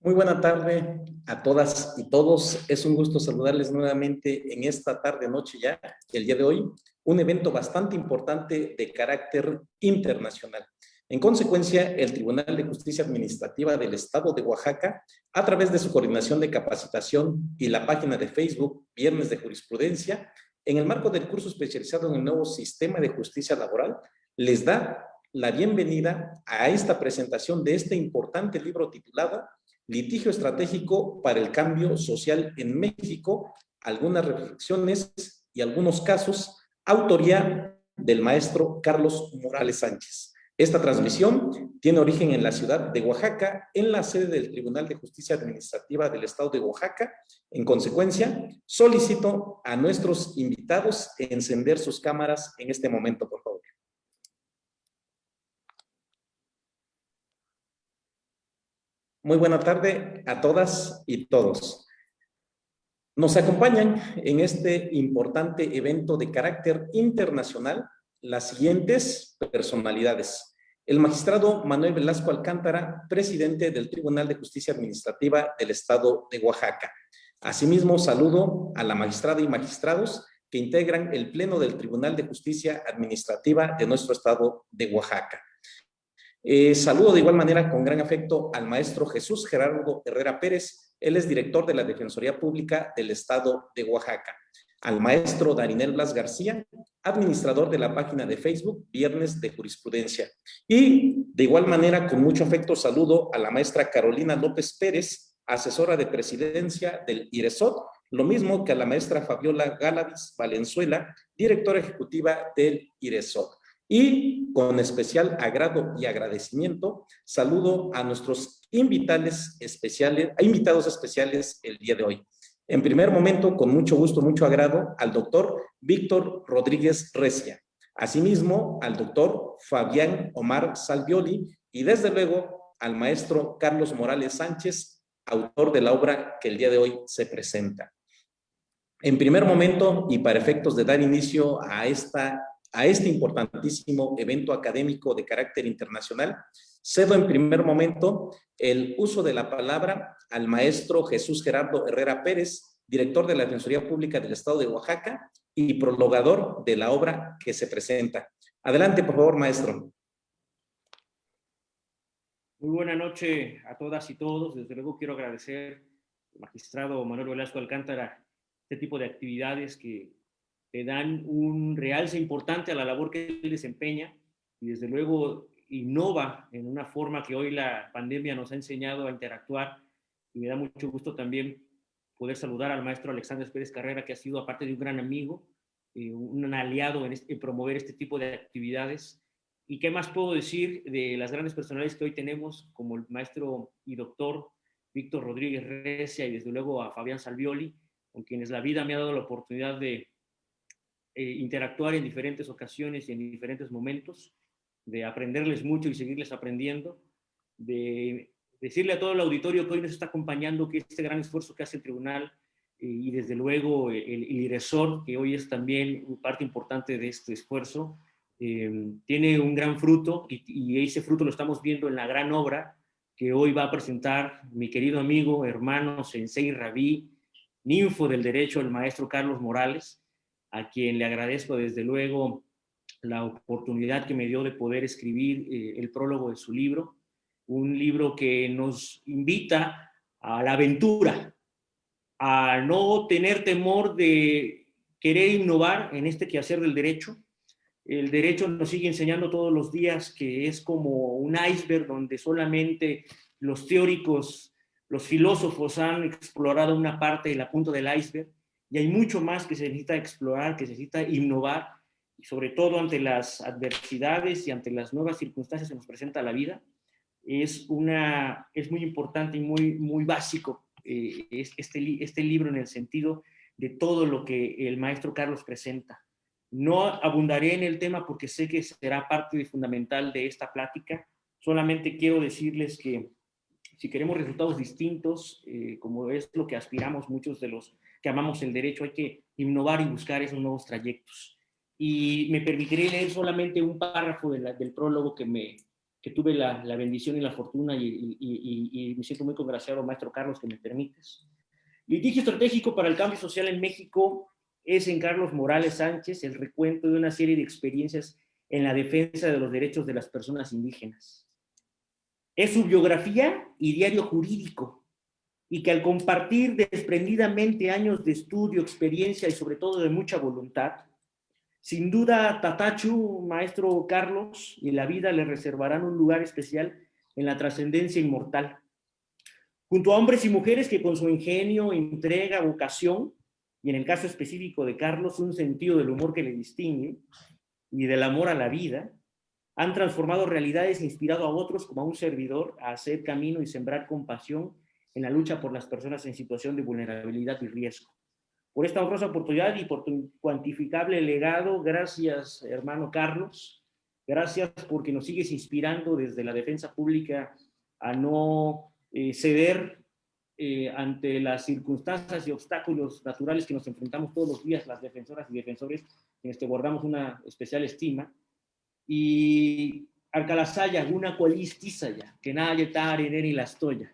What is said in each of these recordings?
Muy buena tarde a todas y todos. Es un gusto saludarles nuevamente en esta tarde-noche ya, el día de hoy, un evento bastante importante de carácter internacional. En consecuencia, el Tribunal de Justicia Administrativa del Estado de Oaxaca, a través de su coordinación de capacitación y la página de Facebook Viernes de Jurisprudencia, en el marco del curso especializado en el nuevo sistema de justicia laboral, les da la bienvenida a esta presentación de este importante libro titulado Litigio estratégico para el cambio social en México, algunas reflexiones y algunos casos, autoría del maestro Carlos Morales Sánchez. Esta transmisión tiene origen en la ciudad de Oaxaca, en la sede del Tribunal de Justicia Administrativa del Estado de Oaxaca. En consecuencia, solicito a nuestros invitados encender sus cámaras en este momento, por favor. Muy buena tarde a todas y todos. Nos acompañan en este importante evento de carácter internacional las siguientes personalidades. El magistrado Manuel Velasco Alcántara, presidente del Tribunal de Justicia Administrativa del Estado de Oaxaca. Asimismo, saludo a la magistrada y magistrados que integran el Pleno del Tribunal de Justicia Administrativa de nuestro Estado de Oaxaca. Saludo de igual manera con gran afecto al maestro Jesús Gerardo Herrera Pérez. Él es director de la Defensoría Pública del Estado de Oaxaca. Al maestro Darinel Blas García, administrador de la página de Facebook Viernes de Jurisprudencia. Y de igual manera, con mucho afecto, saludo a la maestra Carolina López Pérez, asesora de presidencia del IRESOT, lo mismo que a la maestra Fabiola Galaviz Valenzuela, directora ejecutiva del IRESOT. Y con especial agrado y agradecimiento, saludo a nuestros invitados especiales el día de hoy. En primer momento, con mucho gusto, mucho agrado, al doctor Víctor Rodríguez Recia. Asimismo, al doctor Fabián Omar Salvioli y desde luego al maestro Carlos Morales Sánchez, autor de la obra que el día de hoy se presenta. En primer momento, y para efectos de dar inicio a este importantísimo evento académico de carácter internacional, cedo en primer momento el uso de la palabra al maestro Jesús Gerardo Herrera Pérez, director de la Defensoría Pública del Estado de Oaxaca y prologador de la obra que se presenta. Adelante, por favor, maestro. Muy buena noche a todas y todos. Desde luego quiero agradecer al magistrado Manuel Velasco Alcántara este tipo de actividades que le dan un realce importante a la labor que él desempeña y desde luego innova en una forma que hoy la pandemia nos ha enseñado a interactuar, y me da mucho gusto también poder saludar al maestro Alexander Pérez Carrera, que ha sido, aparte de un gran amigo, un aliado en promover este tipo de actividades. ¿Y qué más puedo decir de las grandes personalidades que hoy tenemos, como el maestro y doctor Víctor Rodríguez Recia y desde luego a Fabián Salvioli, con quienes la vida me ha dado la oportunidad de interactuar en diferentes ocasiones y en diferentes momentos, de aprenderles mucho y seguirles aprendiendo, de decirle a todo el auditorio que hoy nos está acompañando que este gran esfuerzo que hace el tribunal y desde luego el IRESOT, que hoy es también parte importante de este esfuerzo, tiene un gran fruto y ese fruto lo estamos viendo en la gran obra que hoy va a presentar mi querido amigo, hermano, sensei, rabí, ninfo del derecho, el maestro Carlos Morales, a quien le agradezco desde luego la oportunidad que me dio de poder escribir el prólogo de su libro, un libro que nos invita a la aventura, a no tener temor de querer innovar en este quehacer del derecho. El derecho nos sigue enseñando todos los días que es como un iceberg donde solamente los teóricos, los filósofos han explorado una parte de la punta del iceberg, y hay mucho más que se necesita explorar, que se necesita innovar, y sobre todo ante las adversidades y ante las nuevas circunstancias que nos presenta la vida. Es muy importante y muy básico este libro en el sentido de todo lo que el maestro Carlos presenta. No abundaré en el tema porque sé que será parte fundamental de esta plática. Solamente quiero decirles que si queremos resultados distintos, como es lo que aspiramos muchos de los que amamos el derecho, hay que innovar y buscar esos nuevos trayectos. Y me permitiré leer solamente un párrafo del prólogo que me que tuve la bendición y la fortuna y me siento muy congraciado, maestro Carlos, que me permites. Litigio estratégico para el cambio social en México es en Carlos Morales Sánchez el recuento de una serie de experiencias en la defensa de los derechos de las personas indígenas. Es su biografía y diario jurídico, y que al compartir desprendidamente años de estudio, experiencia y sobre todo de mucha voluntad, sin duda Tatachu, maestro Carlos, y la vida le reservarán un lugar especial en la trascendencia inmortal. Junto a hombres y mujeres que con su ingenio, entrega, vocación, y en el caso específico de Carlos, un sentido del humor que le distingue, y del amor a la vida, han transformado realidades e inspirado a otros, como a un servidor, a hacer camino y sembrar compasión en la lucha por las personas en situación de vulnerabilidad y riesgo. Por esta honrosa oportunidad y por tu incuantificable legado, gracias, hermano Carlos. Gracias porque nos sigues inspirando desde la defensa pública a no ceder ante las circunstancias y obstáculos naturales que nos enfrentamos todos los días las defensoras y defensores, quienes te guardamos una especial estima. Y Arcalasaya, una cualistizaya, que nadie tare ni la estoya.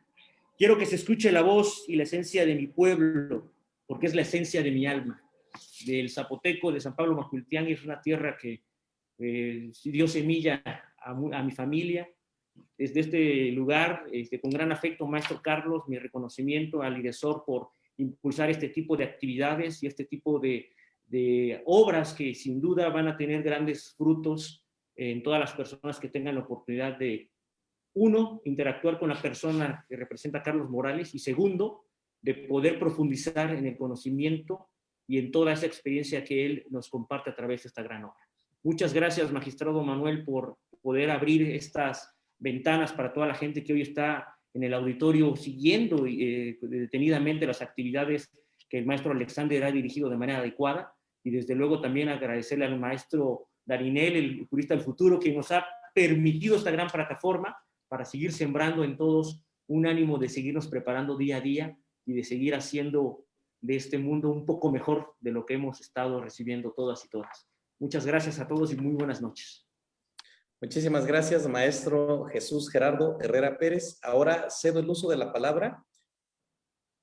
Quiero que se escuche la voz y la esencia de mi pueblo, porque es la esencia de mi alma. Del zapoteco de San Pablo Macultián, es una tierra que dio semilla a mi familia. Desde este lugar, con gran afecto, maestro Carlos, mi reconocimiento al IDESOR por impulsar este tipo de actividades y este tipo de obras que sin duda van a tener grandes frutos en todas las personas que tengan la oportunidad de, uno, interactuar con la persona que representa a Carlos Morales, y segundo, de poder profundizar en el conocimiento y en toda esa experiencia que él nos comparte a través de esta gran obra. Muchas gracias, magistrado Manuel, por poder abrir estas ventanas para toda la gente que hoy está en el auditorio siguiendo detenidamente las actividades que el maestro Alexander ha dirigido de manera adecuada, y desde luego también agradecerle al maestro Darinel, el jurista del futuro, que nos ha permitido esta gran plataforma para seguir sembrando en todos un ánimo de seguirnos preparando día a día y de seguir haciendo de este mundo un poco mejor de lo que hemos estado recibiendo todas y todas. Muchas gracias a todos y muy buenas noches. Muchísimas gracias, maestro Jesús Gerardo Herrera Pérez. Ahora cedo el uso de la palabra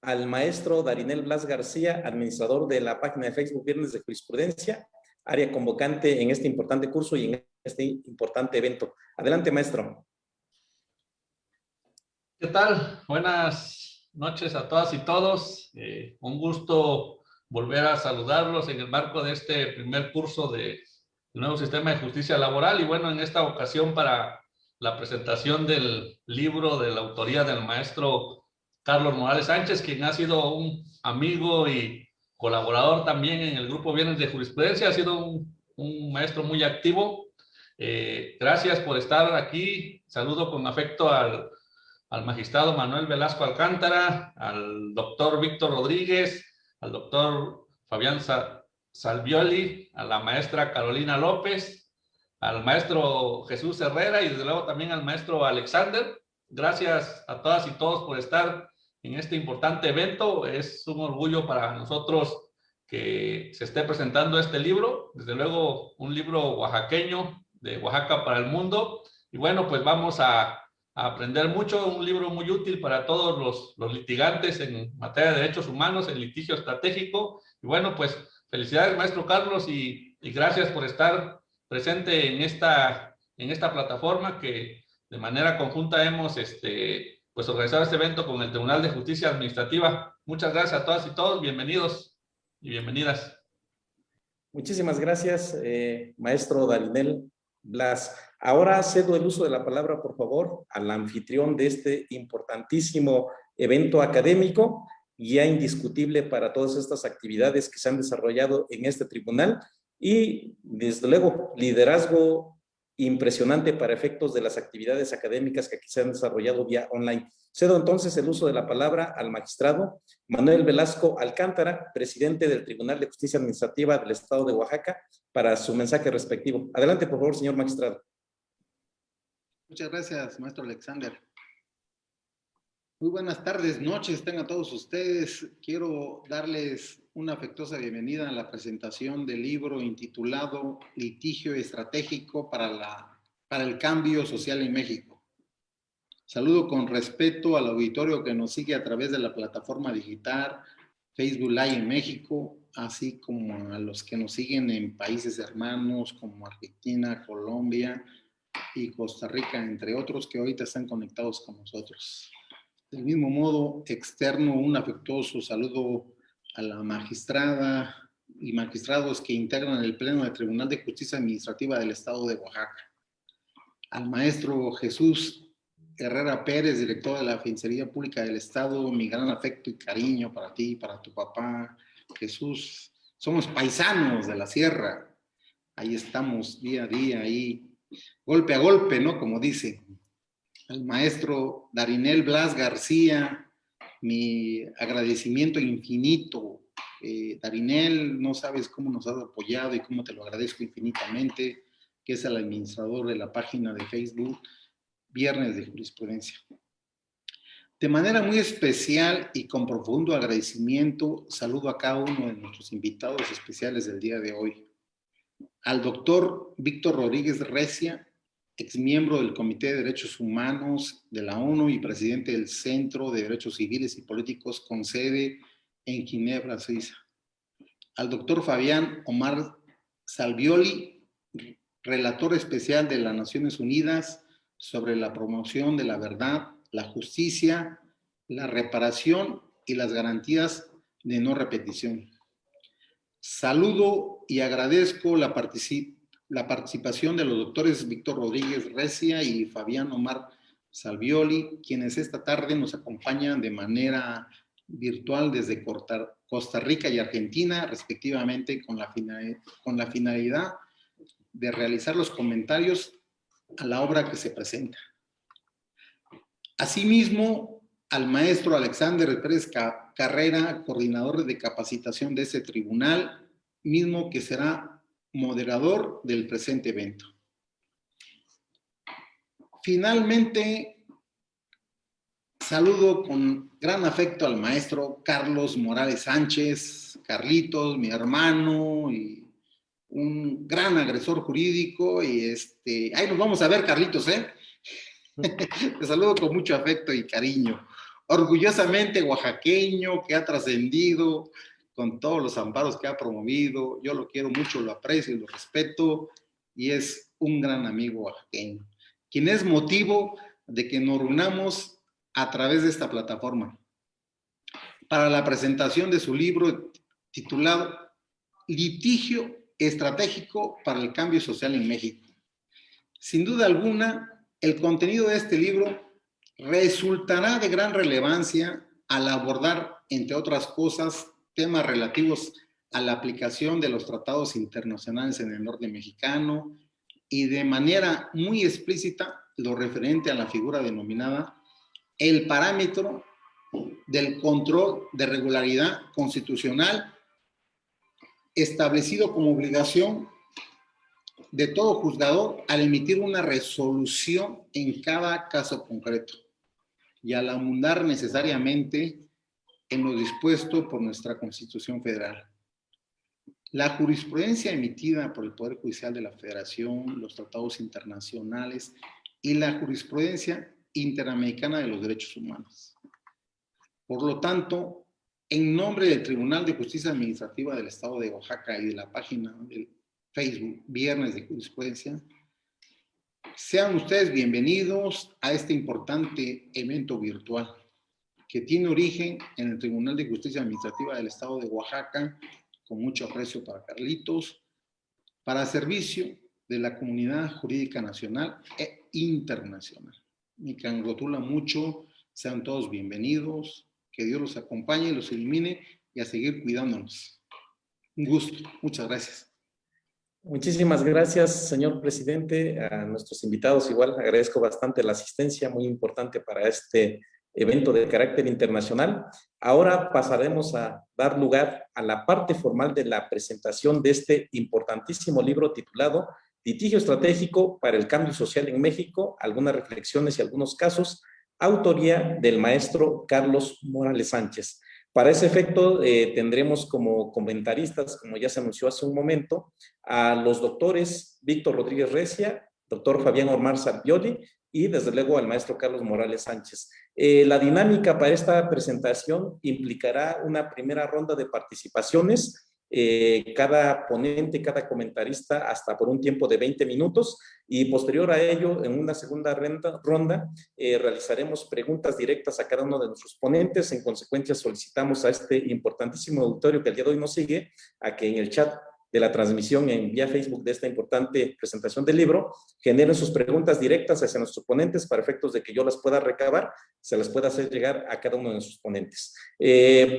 al maestro Darinel Blas García, administrador de la página de Facebook Viernes de Jurisprudencia, área convocante en este importante curso y en este importante evento. Adelante, maestro. ¿Qué tal? Buenas noches a todas y todos. Un gusto volver a saludarlos en el marco de este primer curso del nuevo sistema de justicia laboral, y bueno, en esta ocasión para la presentación del libro de la autoría del maestro Carlos Morales Sánchez, quien ha sido un amigo y colaborador también en el grupo Viernes de Jurisprudencia, ha sido un maestro muy activo. Gracias por estar aquí. Saludo con afecto al magistrado Manuel Velasco Alcántara, al doctor Víctor Rodríguez, al doctor Fabián Salvioli, a la maestra Carolina López, al maestro Jesús Herrera y desde luego también al maestro Alexander. Gracias a todas y todos por estar en este importante evento. Es un orgullo para nosotros que se esté presentando este libro, desde luego un libro oaxaqueño de Oaxaca para el mundo. Y bueno, pues vamos a aprender mucho, un libro muy útil para todos los litigantes en materia de derechos humanos, en litigio estratégico. Y bueno, pues felicidades, maestro Carlos, y gracias por estar presente en esta plataforma que de manera conjunta hemos pues organizado este evento con el Tribunal de Justicia Administrativa. Muchas gracias a todas y todos, bienvenidos y bienvenidas. Muchísimas gracias, maestro Darinel Blas. Ahora cedo el uso de la palabra, por favor, al anfitrión de este importantísimo evento académico, guía indiscutible para todas estas actividades que se han desarrollado en este tribunal y, desde luego, liderazgo impresionante para efectos de las actividades académicas que aquí se han desarrollado vía online. Cedo entonces el uso de la palabra al magistrado Manuel Velasco Alcántara, presidente del Tribunal de Justicia Administrativa del Estado de Oaxaca, para su mensaje respectivo. Adelante, por favor, señor magistrado. Muchas gracias, maestro Alexander. Muy buenas tardes, noches, tengan todos ustedes. Quiero darles una afectuosa bienvenida a la presentación del libro intitulado Litigio Estratégico para para el cambio social en México. Saludo con respeto al auditorio que nos sigue a través de la plataforma digital Facebook Live en México, así como a los que nos siguen en países hermanos como Argentina, Colombia y Costa Rica, entre otros, que ahorita están conectados con nosotros. Del mismo modo, externo un afectuoso saludo a la magistrada y magistrados que integran el Pleno del Tribunal de Justicia Administrativa del Estado de Oaxaca. Al maestro Jesús Herrera Pérez, director de la Defensoría Pública del Estado, mi gran afecto y cariño para ti, para tu papá, Jesús. Somos paisanos de la sierra. Ahí estamos día a día, ahí golpe a golpe, ¿no? Como dice. Al maestro Darinel Blas García, mi agradecimiento infinito. Darinel, no sabes cómo nos has apoyado y cómo te lo agradezco infinitamente, que es el administrador de la página de Facebook Viernes de Jurisprudencia. De manera muy especial y con profundo agradecimiento, saludo a cada uno de nuestros invitados especiales del día de hoy. Al doctor Víctor Rodríguez Recia, exmiembro del Comité de Derechos Humanos de la ONU y presidente del Centro de Derechos Civiles y Políticos con sede en Ginebra, Suiza. Al doctor Fabián Omar Salvioli, relator especial de las Naciones Unidas sobre la promoción de la verdad, la justicia, la reparación y las garantías de no repetición. Saludo y agradezco la participación de los doctores Víctor Rodríguez Recia y Fabián Omar Salvioli, quienes esta tarde nos acompañan de manera virtual desde Costa Rica y Argentina, respectivamente, con la finalidad de realizar los comentarios a la obra que se presenta. Asimismo, al maestro Alexander Pérez Carrera, coordinador de capacitación de este tribunal, mismo que será moderador del presente evento. Finalmente, saludo con gran afecto al maestro Carlos Morales Sánchez, Carlitos, mi hermano y un gran agresor jurídico, y ahí nos vamos a ver, Carlitos, ¿eh? Te saludo con mucho afecto y cariño. Orgullosamente oaxaqueño, que ha trascendido con todos los amparos que ha promovido. Yo lo quiero mucho, lo aprecio y lo respeto, y es un gran amigo oaxaqueño, quien es motivo de que nos reunamos a través de esta plataforma para la presentación de su libro titulado Litigio Estratégico para el Cambio Social en México. Sin duda alguna, el contenido de este libro resultará de gran relevancia al abordar, entre otras cosas, temas relativos a la aplicación de los tratados internacionales en el norte mexicano y de manera muy explícita lo referente a la figura denominada el parámetro del control de regularidad constitucional, establecido como obligación de todo juzgador al emitir una resolución en cada caso concreto y al abundar necesariamente en lo dispuesto por nuestra Constitución Federal. La jurisprudencia emitida por el Poder Judicial de la Federación, los tratados internacionales y la jurisprudencia interamericana de los derechos humanos. Por lo tanto, en nombre del Tribunal de Justicia Administrativa del Estado de Oaxaca y de la página del Facebook Viernes de Jurisprudencia, sean ustedes bienvenidos a este importante evento virtual que tiene origen en el Tribunal de Justicia Administrativa del Estado de Oaxaca, con mucho aprecio para Carlitos, para servicio de la comunidad jurídica nacional e internacional. Me congratula mucho, sean todos bienvenidos, que Dios los acompañe y los ilumine y a seguir cuidándonos. Un gusto, muchas gracias. Muchísimas gracias, señor presidente. A nuestros invitados igual agradezco bastante la asistencia, muy importante para este evento de carácter internacional. Ahora pasaremos a dar lugar a la parte formal de la presentación de este importantísimo libro titulado Litigio Estratégico para el Cambio Social en México, algunas reflexiones y algunos casos, autoría del maestro Carlos Morales Sánchez. Para ese efecto tendremos como comentaristas, como ya se anunció hace un momento, a los doctores Víctor Rodríguez Recia doctor Fabián Omar Salvioli, y desde luego al maestro Carlos Morales Sánchez. La dinámica para esta presentación implicará una primera ronda de participaciones, cada ponente, cada comentarista hasta por un tiempo de 20 minutos, y posterior a ello, en una segunda ronda, realizaremos preguntas directas a cada uno de nuestros ponentes. En consecuencia, solicitamos a este importantísimo auditorio que el día de hoy nos sigue, a que en el chat de la transmisión en vía Facebook de esta importante presentación del libro, generen sus preguntas directas hacia nuestros ponentes para efectos de que yo las pueda recabar, se las pueda hacer llegar a cada uno de nuestros ponentes.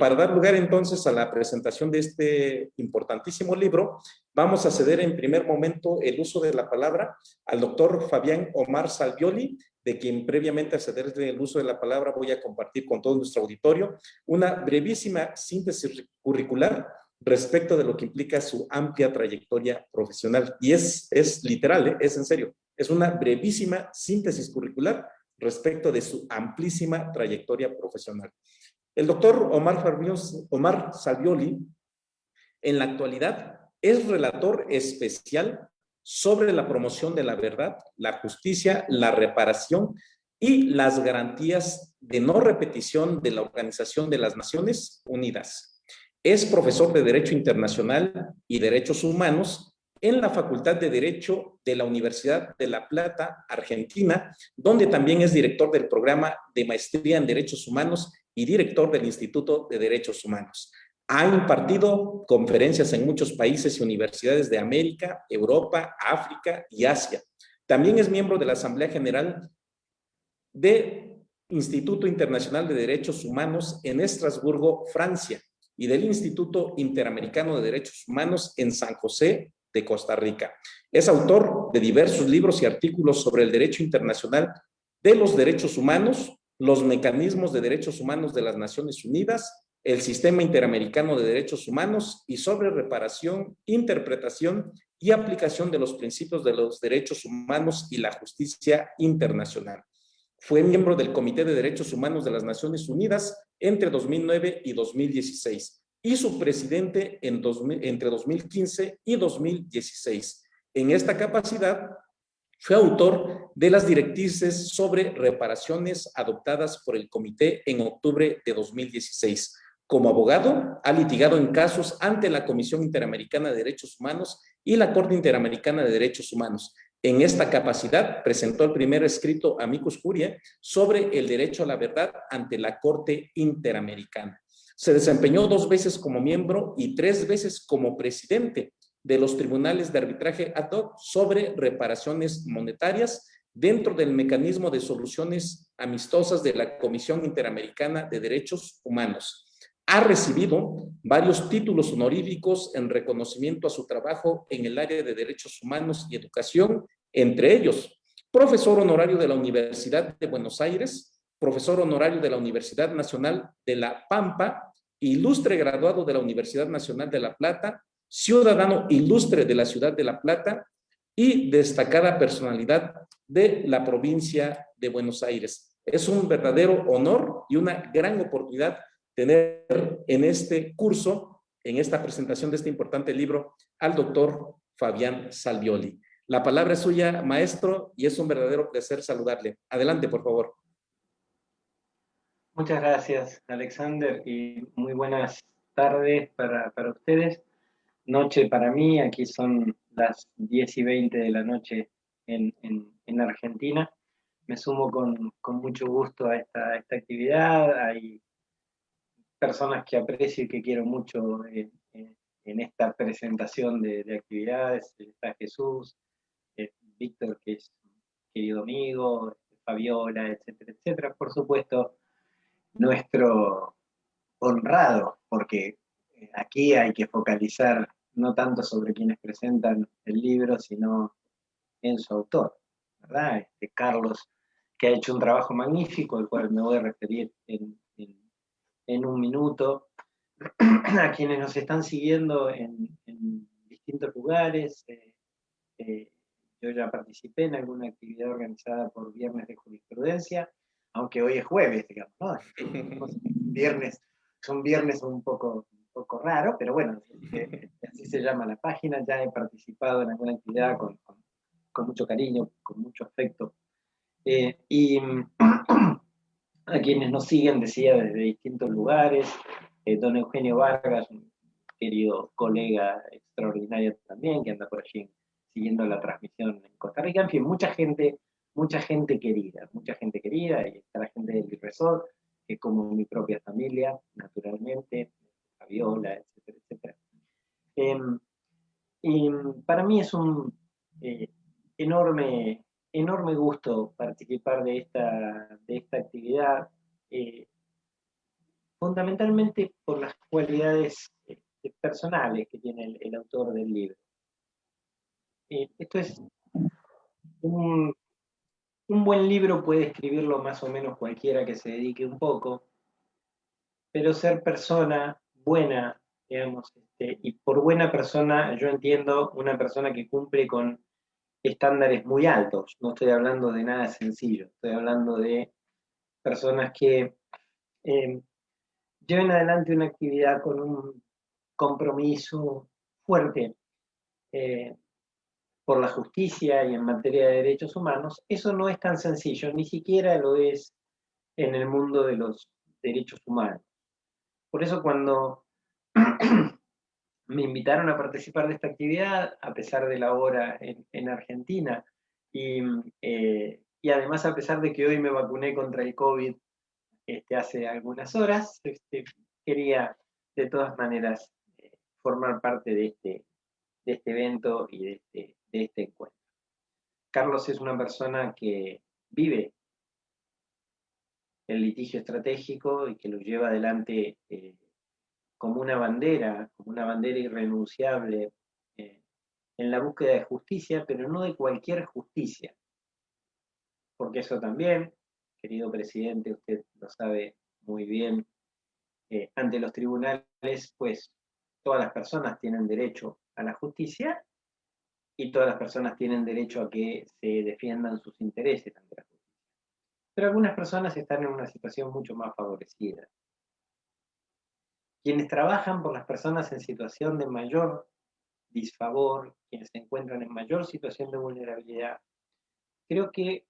Para dar lugar entonces a la presentación de este importantísimo libro, vamos a ceder en primer momento el uso de la palabra al doctor Fabián Omar Salvioli, de quien previamente a cederle el uso de la palabra voy a compartir con todo nuestro auditorio una brevísima síntesis curricular respecto de lo que implica su amplia trayectoria profesional. Y es literal, es en serio, es una brevísima síntesis curricular respecto de su amplísima trayectoria profesional. El doctor Omar Salvioli, en la actualidad, es relator especial sobre la promoción de la verdad, la justicia, la reparación y las garantías de no repetición de la Organización de las Naciones Unidas. Es profesor de Derecho Internacional y Derechos Humanos en la Facultad de Derecho de la Universidad de La Plata, Argentina, donde también es director del programa de Maestría en Derechos Humanos y director del Instituto de Derechos Humanos. Ha impartido conferencias en muchos países y universidades de América, Europa, África y Asia. También es miembro de la Asamblea General del Instituto Internacional de Derechos Humanos en Estrasburgo, Francia, y del Instituto Interamericano de Derechos Humanos en San José de Costa Rica. Es autor de diversos libros y artículos sobre el derecho internacional de los derechos humanos, los mecanismos de derechos humanos de las Naciones Unidas, el Sistema Interamericano de Derechos Humanos y sobre reparación, interpretación y aplicación de los principios de los derechos humanos y la justicia internacional. Fue miembro del Comité de Derechos Humanos de las Naciones Unidas entre 2009 y 2016 y su presidente entre 2015 y 2016. En esta capacidad, fue autor de las directrices sobre reparaciones adoptadas por el Comité en octubre de 2016. Como abogado, ha litigado en casos ante la Comisión Interamericana de Derechos Humanos y la Corte Interamericana de Derechos Humanos. En esta capacidad, presentó el primer escrito Amicus Curiae sobre el derecho a la verdad ante la Corte Interamericana. Se desempeñó 2 veces como miembro y 3 veces como presidente de los tribunales de arbitraje ad hoc sobre reparaciones monetarias dentro del mecanismo de soluciones amistosas de la Comisión Interamericana de Derechos Humanos. Ha recibido varios títulos honoríficos en reconocimiento a su trabajo en el área de derechos humanos y educación, entre ellos, profesor honorario de la Universidad de Buenos Aires, profesor honorario de la Universidad Nacional de La Pampa, ilustre graduado de la Universidad Nacional de La Plata, ciudadano ilustre de la Ciudad de La Plata y destacada personalidad de la provincia de Buenos Aires. Es un verdadero honor y una gran oportunidad tener en este curso, en esta presentación de este importante libro, al doctor Fabián Salvioli. La palabra es suya, maestro, y es un verdadero placer saludarle. Adelante, por favor. Muchas gracias, Alexander, y muy buenas tardes para ustedes. Noche para mí, aquí son las 10:20 de la noche en Argentina. Me sumo con mucho gusto a esta actividad. Hay personas que aprecio y que quiero mucho en esta presentación de actividades. Está Jesús, Víctor, que es un querido amigo, Fabiola, etcétera, etcétera. Por supuesto, nuestro honrado, porque aquí hay que focalizar no tanto sobre quienes presentan el libro, sino en su autor, ¿verdad? Carlos, que ha hecho un trabajo magnífico, al cual me voy a referir en un minuto. A quienes nos están siguiendo en distintos lugares, yo ya participé en alguna actividad organizada por Viernes de Jurisprudencia, aunque hoy es jueves, digamos, ¿no? Son viernes un poco raro, pero bueno, así se llama la página. Ya he participado en alguna actividad con mucho cariño, con mucho afecto. Y a quienes nos siguen, decía, desde distintos lugares, don Eugenio Vargas, un querido colega extraordinario también, que anda por allí siguiendo la transmisión en Costa Rica, en fin, mucha gente querida, y está la gente del Resort, que es como mi propia familia, naturalmente, Fabiola, etcétera, etcétera. Y para mí es un enorme gusto participar de esta actividad, fundamentalmente por las cualidades personales que tiene el autor del libro. Esto es un buen libro, puede escribirlo más o menos cualquiera que se dedique un poco, pero ser persona buena, digamos, y por buena persona yo entiendo una persona que cumple con estándares muy altos. No estoy hablando de nada sencillo, estoy hablando de personas que lleven adelante una actividad con un compromiso fuerte por la justicia y en materia de derechos humanos. Eso no es tan sencillo, ni siquiera lo es en el mundo de los derechos humanos. Por eso cuando me invitaron a participar de esta actividad, a pesar de la hora en Argentina, y además a pesar de que hoy me vacuné contra el COVID hace algunas horas, quería de todas maneras formar parte de este evento y de este encuentro. Carlos es una persona que vive el litigio estratégico y que lo lleva adelante como una bandera irrenunciable en la búsqueda de justicia, pero no de cualquier justicia. Porque eso también, querido presidente, usted lo sabe muy bien, ante los tribunales, pues todas las personas tienen derecho a la justicia y todas las personas tienen derecho a que se defiendan sus intereses ante la justicia. Pero algunas personas están en una situación mucho más favorecida. Quienes trabajan por las personas en situación de mayor disfavor, quienes se encuentran en mayor situación de vulnerabilidad, creo que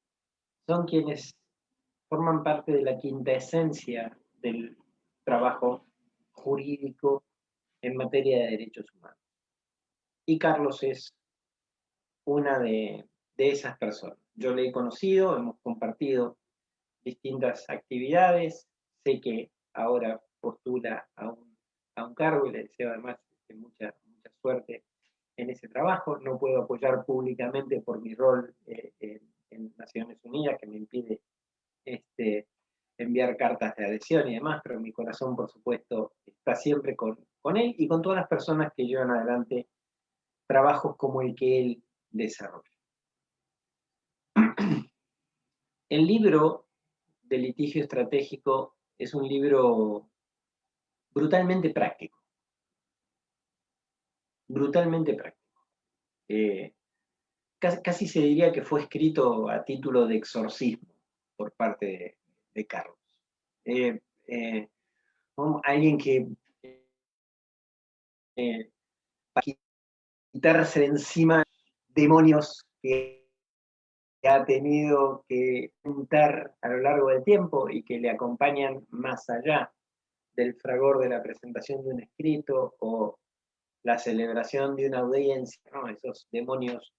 son quienes forman parte de la quinta esencia del trabajo jurídico en materia de derechos humanos. Y Carlos es una de esas personas. Yo le he conocido, hemos compartido distintas actividades, sé que ahora postula a un cargo y le deseo además mucha suerte en ese trabajo. No puedo apoyar públicamente por mi rol en Naciones Unidas, que me impide enviar cartas de adhesión y demás, pero mi corazón, por supuesto, está siempre con él y con todas las personas que llevan adelante trabajos como el que él desarrolla. El libro de litigio estratégico es un libro brutalmente práctico. Brutalmente práctico. Casi se diría que fue escrito a título de exorcismo por parte de Carlos. Alguien que para quitarse de encima demonios que ha tenido que enfrentar a lo largo del tiempo y que le acompañan más allá del fragor de la presentación de un escrito o la celebración de una audiencia, ¿no? Esos demonios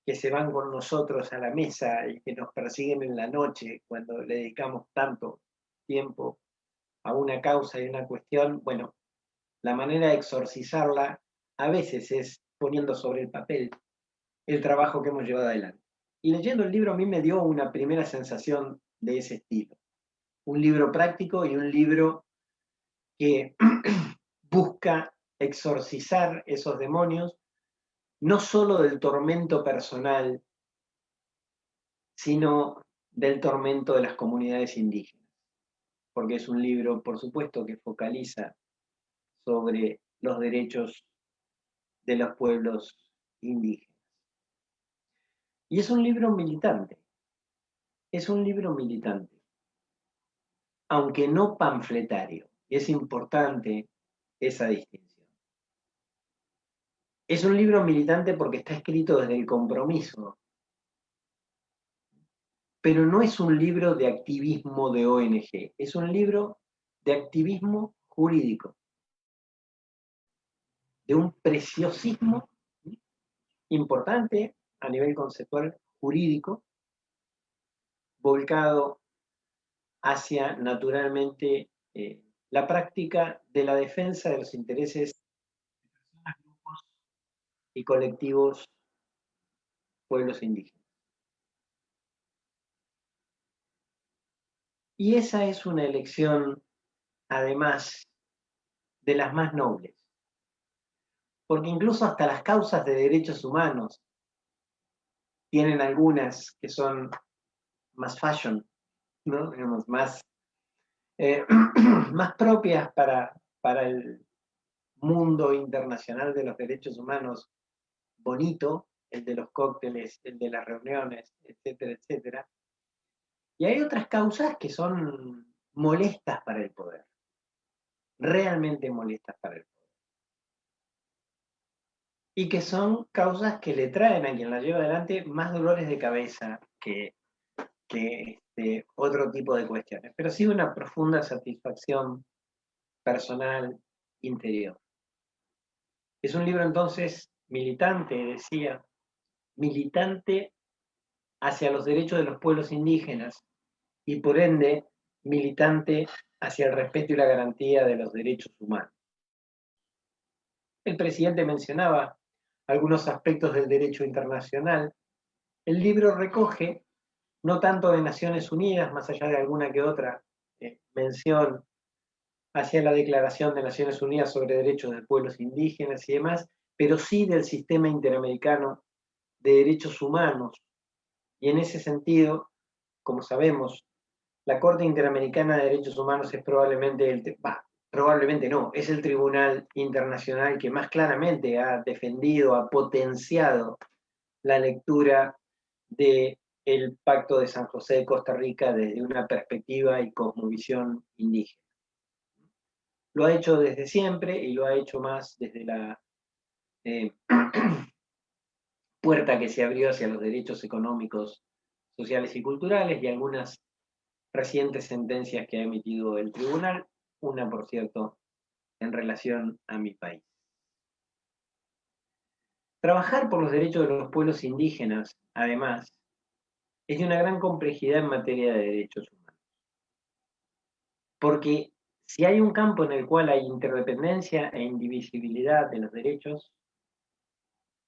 que se van con nosotros a la mesa y que nos persiguen en la noche cuando le dedicamos tanto tiempo a una causa y una cuestión. Bueno, la manera de exorcizarla a veces es poniendo sobre el papel el trabajo que hemos llevado adelante. Y leyendo el libro a mí me dio una primera sensación de ese estilo. Un libro práctico y un libro que busca exorcizar esos demonios, no solo del tormento personal, sino del tormento de las comunidades indígenas. Porque es un libro, por supuesto, que focaliza sobre los derechos de los pueblos indígenas. Y es un libro militante. Es un libro militante. Aunque no panfletario. Es importante esa distinción. Es un libro militante porque está escrito desde el compromiso pero no es un libro de activismo de ONG, es un libro de activismo jurídico, de un preciosismo importante a nivel conceptual jurídico, volcado hacia, naturalmente, la práctica de la defensa de los intereses de personas, grupos y colectivos pueblos indígenas. Y esa es una elección, además, de las más nobles, porque incluso hasta las causas de derechos humanos tienen algunas que son más fashion, ¿no? Digamos, más, más propias para el mundo internacional de los derechos humanos bonito, el de los cócteles, el de las reuniones, etcétera, etcétera. Y hay otras causas que son molestas para el poder, realmente molestas para el poder. Y que son causas que le traen a quien las lleva adelante más dolores de cabeza que otro tipo de cuestiones, pero sí una profunda satisfacción personal, interior. Es un libro entonces militante, decía, militante hacia los derechos de los pueblos indígenas y por ende militante hacia el respeto y la garantía de los derechos humanos. El presidente mencionaba algunos aspectos del derecho internacional. El libro recoge, no tanto de Naciones Unidas, más allá de alguna que otra mención hacia la Declaración de Naciones Unidas sobre Derechos de Pueblos Indígenas y demás, pero sí del sistema interamericano de derechos humanos. Y en ese sentido, como sabemos, la Corte Interamericana de Derechos Humanos es probablemente no, es el tribunal internacional que más claramente ha defendido, ha potenciado la lectura del Pacto de San José de Costa Rica desde una perspectiva y cosmovisión indígena. Lo ha hecho desde siempre y lo ha hecho más desde la puerta que se abrió hacia los derechos económicos, sociales y culturales y algunas recientes sentencias que ha emitido el tribunal, una, por cierto, en relación a mi país. Trabajar por los derechos de los pueblos indígenas, además, es de una gran complejidad en materia de derechos humanos. Porque si hay un campo en el cual hay interdependencia e indivisibilidad de los derechos,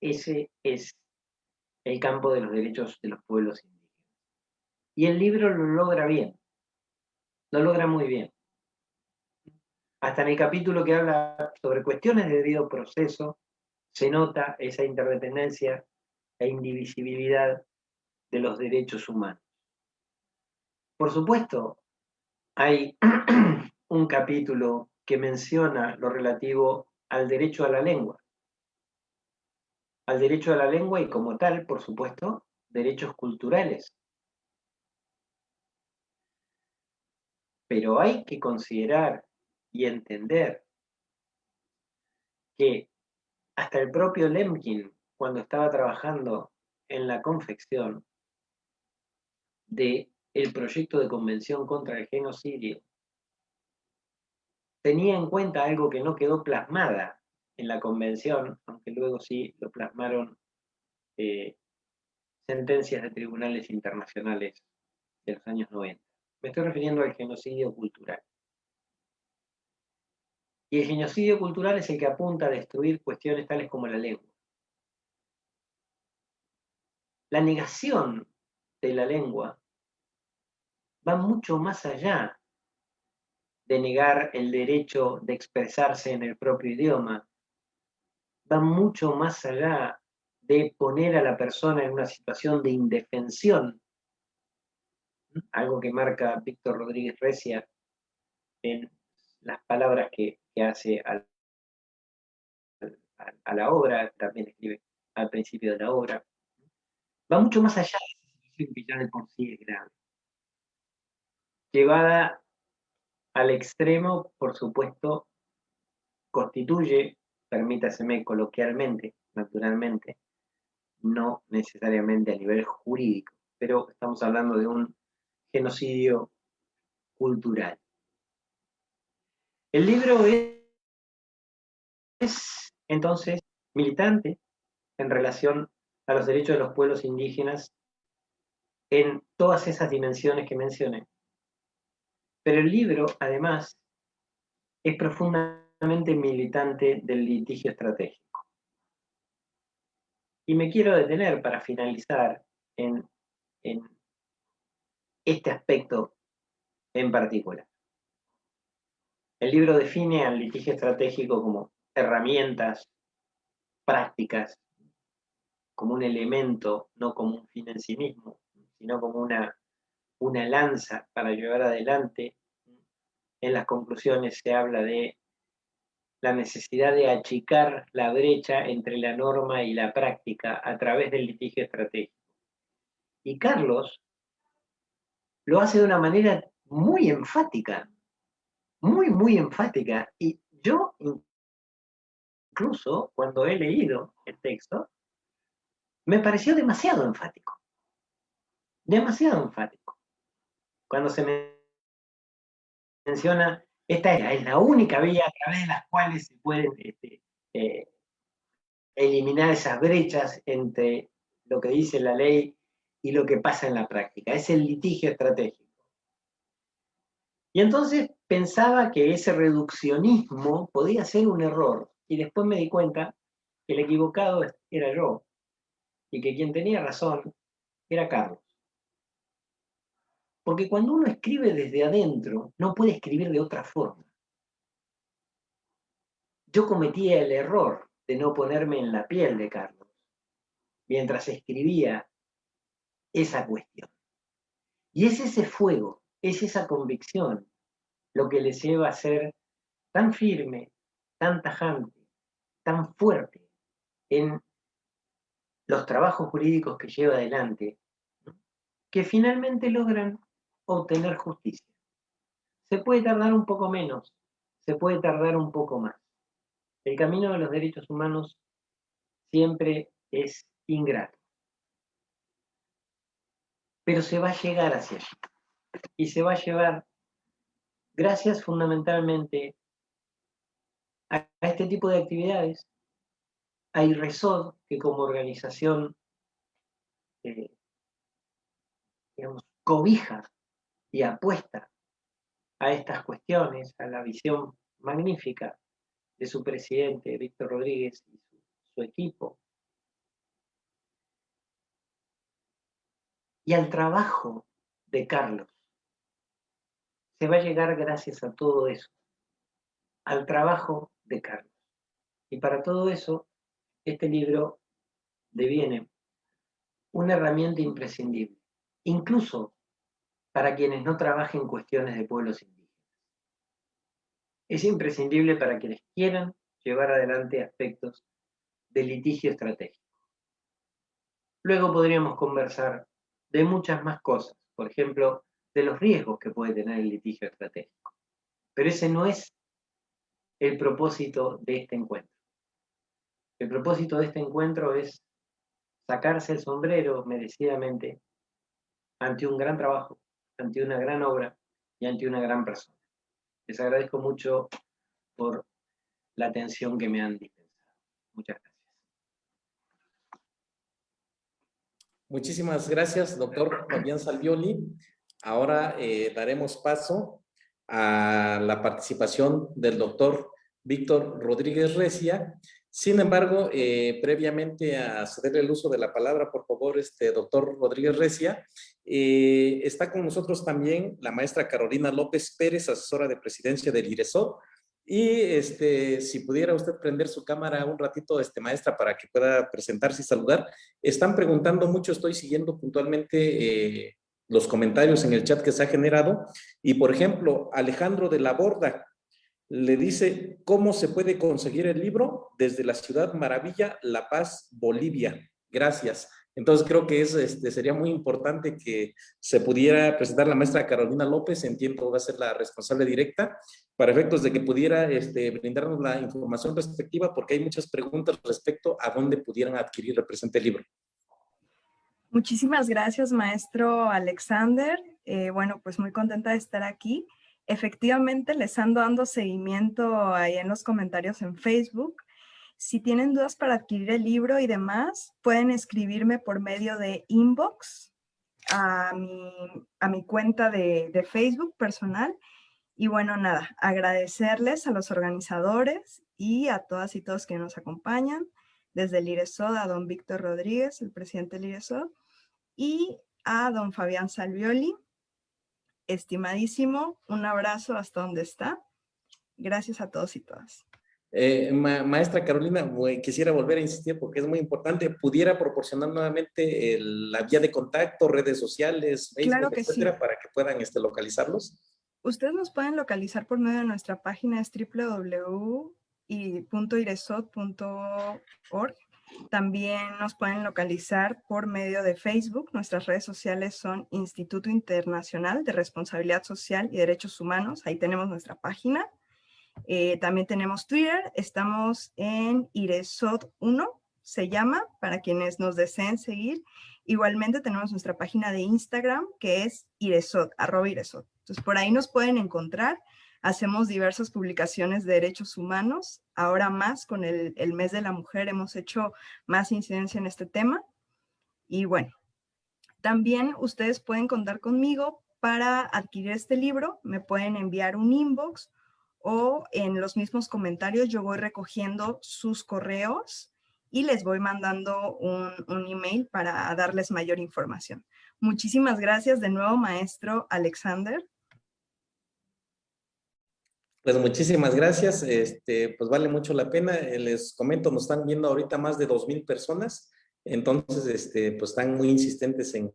ese es el campo de los derechos de los pueblos indígenas. Y el libro lo logra bien, lo logra muy bien. Hasta en el capítulo que habla sobre cuestiones de debido proceso, se nota esa interdependencia e indivisibilidad de los derechos humanos. Por supuesto, hay un capítulo que menciona lo relativo al derecho a la lengua. Al derecho a la lengua y como tal, por supuesto, derechos culturales. Pero hay que considerar y entender que hasta el propio Lemkin, cuando estaba trabajando en la confección del proyecto de convención contra el genocidio, tenía en cuenta algo que no quedó plasmada en la convención, aunque luego sí lo plasmaron sentencias de tribunales internacionales de los años 90. Me estoy refiriendo al genocidio cultural. Y el genocidio cultural es el que apunta a destruir cuestiones tales como la lengua. La negación de la lengua va mucho más allá de negar el derecho de expresarse en el propio idioma, va mucho más allá de poner a la persona en una situación de indefensión, algo que marca Víctor Rodríguez Recia en las palabras que hace a la obra, también escribe al principio de la obra, va mucho más allá de esa situación que ya de por sí es grave. Llevada al extremo, por supuesto, constituye, permítaseme coloquialmente, naturalmente, no necesariamente a nivel jurídico, pero estamos hablando de un genocidio cultural. El libro es entonces militante en relación a los derechos de los pueblos indígenas en todas esas dimensiones que mencioné. Pero el libro, además, es profundamente militante del litigio estratégico. Y me quiero detener para finalizar en este aspecto en particular. El libro define al litigio estratégico como herramientas prácticas, como un elemento, no como un fin en sí mismo, sino como una lanza para llevar adelante. En las conclusiones se habla de la necesidad de achicar la brecha entre la norma y la práctica a través del litigio estratégico. Y Carlos lo hace de una manera muy enfática, muy enfática. Y yo, incluso cuando he leído el texto, me pareció demasiado enfático. Demasiado enfático. Cuando se menciona, esta es la única vía a través de las cuales se pueden eliminar esas brechas entre lo que dice la ley y lo que pasa en la práctica. Es el litigio estratégico. Y entonces pensaba que ese reduccionismo podía ser un error. Y después me di cuenta que el equivocado era yo. Y que quien tenía razón era Carlos. Porque cuando uno escribe desde adentro, no puede escribir de otra forma. Yo cometía el error de no ponerme en la piel de Carlos mientras escribía esa cuestión. Y es ese fuego, es esa convicción lo que le lleva a ser tan firme, tan tajante, tan fuerte en los trabajos jurídicos que lleva adelante, que finalmente logran obtener justicia. Se puede tardar un poco menos, se puede tardar un poco más. El camino de los derechos humanos siempre es ingrato. Pero se va a llegar hacia allí. Y se va a llevar gracias fundamentalmente a este tipo de actividades, a IRRESOD, que como organización digamos, cobija y apuesta a estas cuestiones, a la visión magnífica de su presidente, Víctor Rodríguez, y su equipo, y al trabajo de Carlos. Se va a llegar gracias a todo eso, al trabajo de Carlos. Y para todo eso, este libro deviene una herramienta imprescindible, incluso para quienes no trabajen cuestiones de pueblos indígenas. Es imprescindible para quienes quieran llevar adelante aspectos de litigio estratégico. Luego podríamos conversar de muchas más cosas, por ejemplo, de los riesgos que puede tener el litigio estratégico. Pero ese no es el propósito de este encuentro. El propósito de este encuentro es sacarse el sombrero merecidamente ante un gran trabajo, ante una gran obra y ante una gran persona. Les agradezco mucho por la atención que me han dispensado. Muchas gracias. Muchísimas gracias, doctor Fabián Salvioli. Ahora daremos paso a la participación del doctor Víctor Rodríguez Recia. Sin embargo, previamente a ceder el uso de la palabra, por favor, doctor Rodríguez Recia, está con nosotros también la maestra Carolina López Pérez, asesora de presidencia del IRRESOD. Y si pudiera usted prender su cámara un ratito, maestra, para que pueda presentarse y saludar. Están preguntando mucho, estoy siguiendo puntualmente los comentarios en el chat que se ha generado. Y, por ejemplo, Alejandro de la Borda le dice, ¿cómo se puede conseguir el libro? Desde la Ciudad Maravilla, La Paz, Bolivia. Gracias. Entonces creo que sería muy importante que se pudiera presentar la maestra Carolina López, entiendo va a ser la responsable directa, para efectos de que pudiera brindarnos la información respectiva, porque hay muchas preguntas respecto a dónde pudieran adquirir el presente libro. Muchísimas gracias, maestro Alexander. Bueno, pues muy contenta de estar aquí. Efectivamente, les ando dando seguimiento ahí en los comentarios en Facebook. Si tienen dudas para adquirir el libro y demás, pueden escribirme por medio de inbox a mi cuenta de Facebook personal. Y bueno, nada, agradecerles a los organizadores y a todas y todos que nos acompañan, desde el IRESOD a don Víctor Rodríguez, el presidente del IRESOD, y a don Fabián Salvioli. Estimadísimo, un abrazo hasta donde está. Gracias a todos y todas. Maestra Carolina, quisiera volver a insistir porque es muy importante. ¿Pudiera proporcionar nuevamente la vía de contacto, redes sociales, Facebook, Claro que etcétera, sí. para que puedan localizarlos? Ustedes nos pueden localizar por medio de nuestra página, es www.iresod.org. También nos pueden localizar por medio de Facebook. Nuestras redes sociales son Instituto Internacional de Responsabilidad Social y Derechos Humanos. Ahí tenemos nuestra página. También tenemos Twitter. Estamos en IRESOD1, se llama, para quienes nos deseen seguir. Igualmente tenemos nuestra página de Instagram, que es IRESOD, @IRESOD. Entonces, por ahí nos pueden encontrar. Hacemos diversas publicaciones de derechos humanos. Ahora más con el mes de la mujer hemos hecho más incidencia en este tema. Y bueno, también ustedes pueden contar conmigo para adquirir este libro. Me pueden enviar un inbox o en los mismos comentarios yo voy recogiendo sus correos y les voy mandando un email para darles mayor información. Muchísimas gracias de nuevo, maestro Alexander. Pues muchísimas gracias, pues vale mucho la pena. Les comento, nos están viendo ahorita más de 2,000 personas, entonces pues están muy insistentes en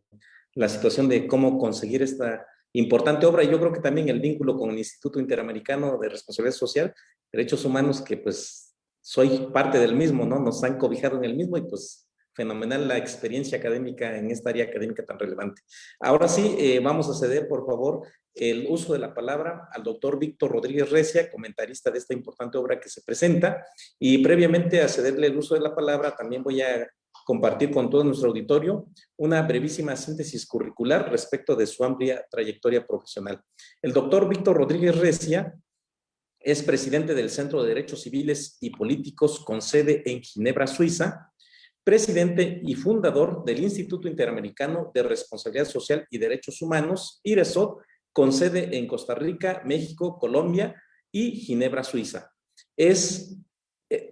la situación de cómo conseguir esta importante obra. Y yo creo que también el vínculo con el Instituto Interamericano de Responsabilidad Social, Derechos Humanos, que pues soy parte del mismo, ¿no? Nos han cobijado en el mismo y pues fenomenal la experiencia académica en esta área académica tan relevante. Ahora sí, vamos a ceder, por favor, el uso de la palabra al doctor Víctor Rodríguez Recia, comentarista de esta importante obra que se presenta, y previamente a cederle el uso de la palabra, también voy a compartir con todo nuestro auditorio una brevísima síntesis curricular respecto de su amplia trayectoria profesional. El doctor Víctor Rodríguez Recia es presidente del Centro de Derechos Civiles y Políticos con sede en Ginebra, Suiza, presidente y fundador del Instituto Interamericano de Responsabilidad Social y Derechos Humanos, IRESOD, con sede en Costa Rica, México, Colombia y Ginebra, Suiza.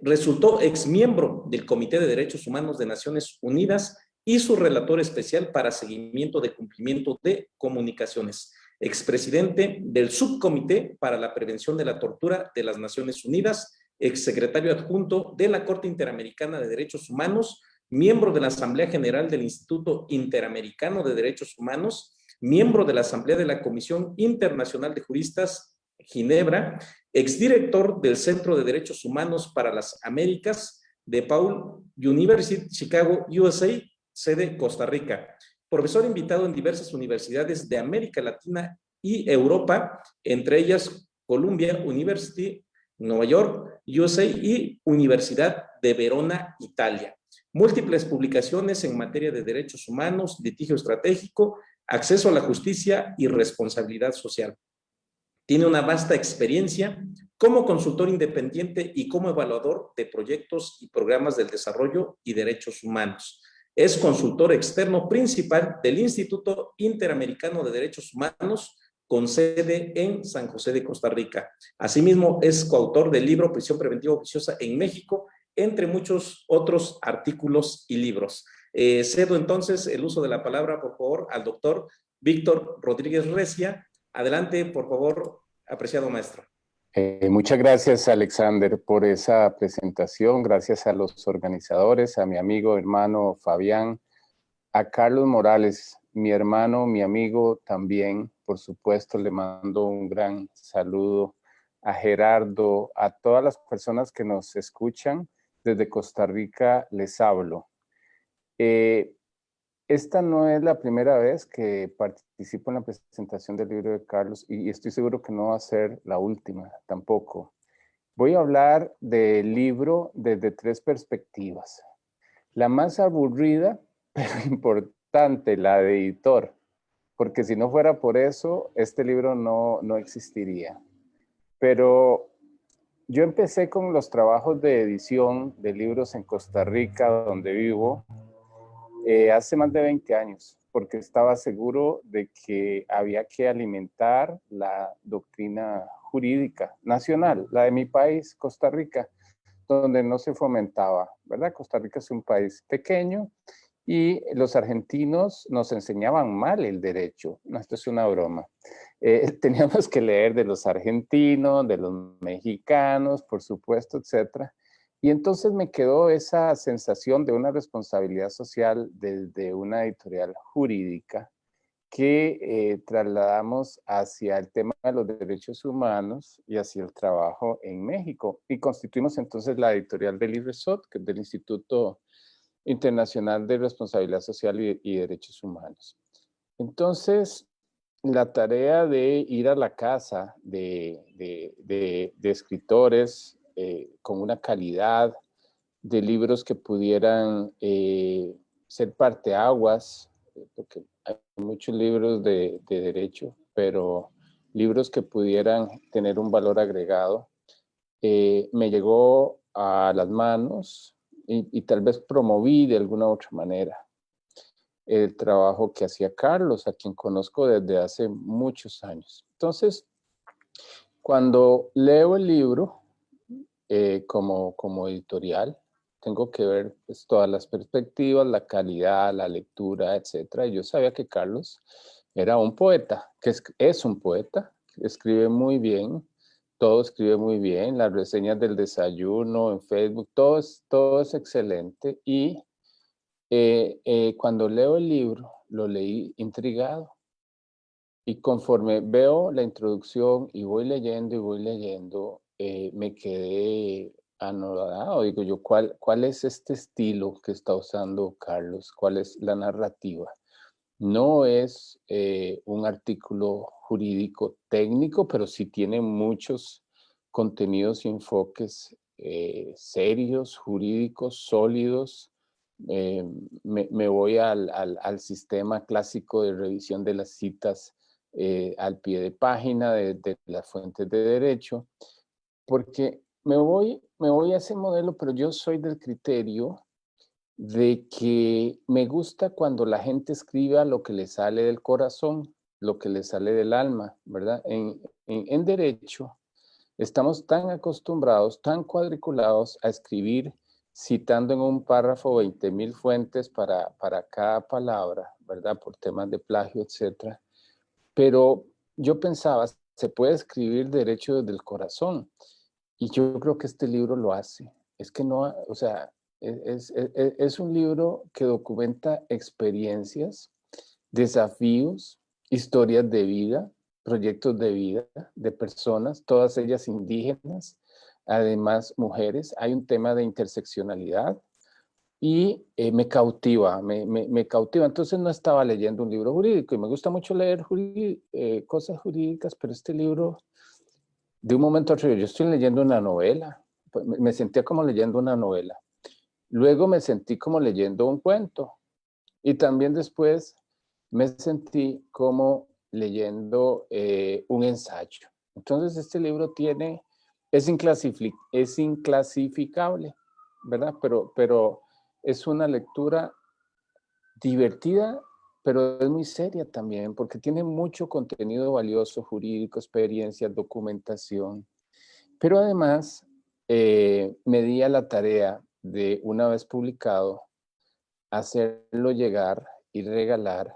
Resultó exmiembro del Comité de Derechos Humanos de Naciones Unidas y su relator especial para seguimiento de cumplimiento de comunicaciones. Expresidente del Subcomité para la Prevención de la Tortura de las Naciones Unidas, exsecretario adjunto de la Corte Interamericana de Derechos Humanos, miembro de la Asamblea General del Instituto Interamericano de Derechos Humanos, miembro de la Asamblea de la Comisión Internacional de Juristas, Ginebra, exdirector del Centro de Derechos Humanos para las Américas de Paul University, Chicago, USA, sede Costa Rica. Profesor invitado en diversas universidades de América Latina y Europa, entre ellas Columbia University, Nueva York, USA y Universidad de Verona, Italia. Múltiples publicaciones en materia de derechos humanos, litigio estratégico, acceso a la justicia y responsabilidad social. Tiene una vasta experiencia como consultor independiente y como evaluador de proyectos y programas del desarrollo y derechos humanos. Es consultor externo principal del Instituto Interamericano de Derechos Humanos, con sede en San José de Costa Rica. Asimismo, es coautor del libro Prisión Preventiva Oficiosa en México, entre muchos otros artículos y libros. Cedo entonces el uso de la palabra, por favor, al doctor Víctor Rodríguez Recia. Adelante, por favor, apreciado maestro. Muchas gracias, Alexander, por esa presentación. Gracias a los organizadores, a mi amigo, hermano Fabián, a Carlos Morales, mi hermano, mi amigo también, por supuesto, le mando un gran saludo a Gerardo, a todas las personas que nos escuchan. Desde Costa Rica les hablo. Esta no es la primera vez que participo en la presentación del libro de Carlos y estoy seguro que no va a ser la última tampoco. Voy a hablar del libro desde 3 perspectivas. La más aburrida, pero importante, importante, la de editor, porque si no fuera por eso, este libro no existiría. Pero yo empecé con los trabajos de edición de libros en Costa Rica, donde vivo, hace más de 20 años, porque estaba seguro de que había que alimentar la doctrina jurídica nacional, la de mi país, Costa Rica, donde no se fomentaba, ¿verdad? Costa Rica es un país pequeño y los argentinos nos enseñaban mal el derecho. No, esto es una broma. Teníamos que leer de los argentinos, de los mexicanos, por supuesto, etcétera. Y entonces me quedó esa sensación de una responsabilidad social desde una editorial jurídica que trasladamos hacia el tema de los derechos humanos y hacia el trabajo en México. Y constituimos entonces la editorial del IRESOT, que es del Instituto Internacional de Responsabilidad Social y Derechos Humanos. Entonces, la tarea de ir a la casa de escritores con una calidad de libros que pudieran ser parteaguas, porque hay muchos libros de derecho, pero libros que pudieran tener un valor agregado, me llegó a las manos y tal vez promoví de alguna otra manera el trabajo que hacía Carlos, a quien conozco desde hace muchos años. Entonces, cuando leo el libro como editorial, tengo que ver pues, todas las perspectivas, la calidad, la lectura, etc. Yo sabía que Carlos era un poeta, que es un poeta, escribe muy bien, todo escribe muy bien, las reseñas del desayuno en Facebook, todo es excelente. Y cuando leo el libro, lo leí intrigado. Y conforme veo la introducción y voy leyendo, me quedé anodado. Digo yo, ¿cuál es este estilo que está usando Carlos? ¿Cuál es la narrativa? No es un artículo jurídico técnico, pero sí tiene muchos contenidos y enfoques serios, jurídicos, sólidos. Me voy al sistema clásico de revisión de las citas al pie de página de las fuentes de derecho, porque me voy a ese modelo, pero yo soy del criterio de que me gusta cuando la gente escriba lo que le sale del corazón, lo que le sale del alma, ¿verdad? En derecho estamos tan acostumbrados, tan cuadriculados a escribir citando en un párrafo 20,000 fuentes para cada palabra, ¿verdad? Por temas de plagio, etcétera. Pero yo pensaba, se puede escribir derecho desde el corazón. Y yo creo que este libro lo hace. Es que no, o sea, es un libro que documenta experiencias, desafíos, historias de vida, proyectos de vida de personas, todas ellas indígenas, además mujeres. Hay un tema de interseccionalidad y me cautiva, me cautiva. Entonces no estaba leyendo un libro jurídico y me gusta mucho leer cosas jurídicas, pero este libro, de un momento a otro, yo estoy leyendo una novela, me sentía como leyendo una novela. Luego me sentí como leyendo un cuento y también después me sentí como leyendo un ensayo. Entonces este libro es inclasificable, ¿verdad? Pero es una lectura divertida, pero es muy seria también, porque tiene mucho contenido valioso, jurídico, experiencias, documentación. Pero además me di a la tarea de, una vez publicado, hacerlo llegar y regalar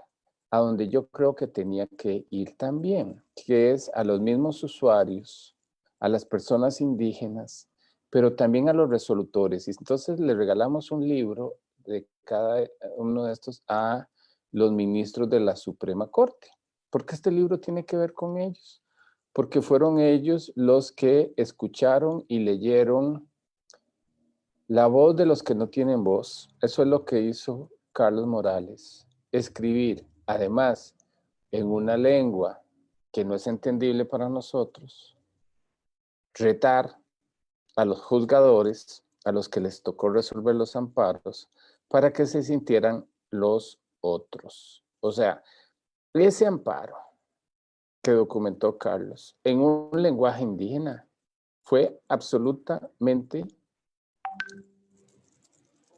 a donde yo creo que tenía que ir también, que es a los mismos usuarios, a las personas indígenas, pero también a los resolutores. Y entonces le regalamos un libro de cada uno de estos a los ministros de la Suprema Corte, porque este libro tiene que ver con ellos, porque fueron ellos los que escucharon y leyeron la voz de los que no tienen voz. Eso es lo que hizo Carlos Morales. Escribir, además, en una lengua que no es entendible para nosotros. Retar a los juzgadores, a los que les tocó resolver los amparos, para que se sintieran los otros. O sea, ese amparo que documentó Carlos en un lenguaje indígena fue absolutamente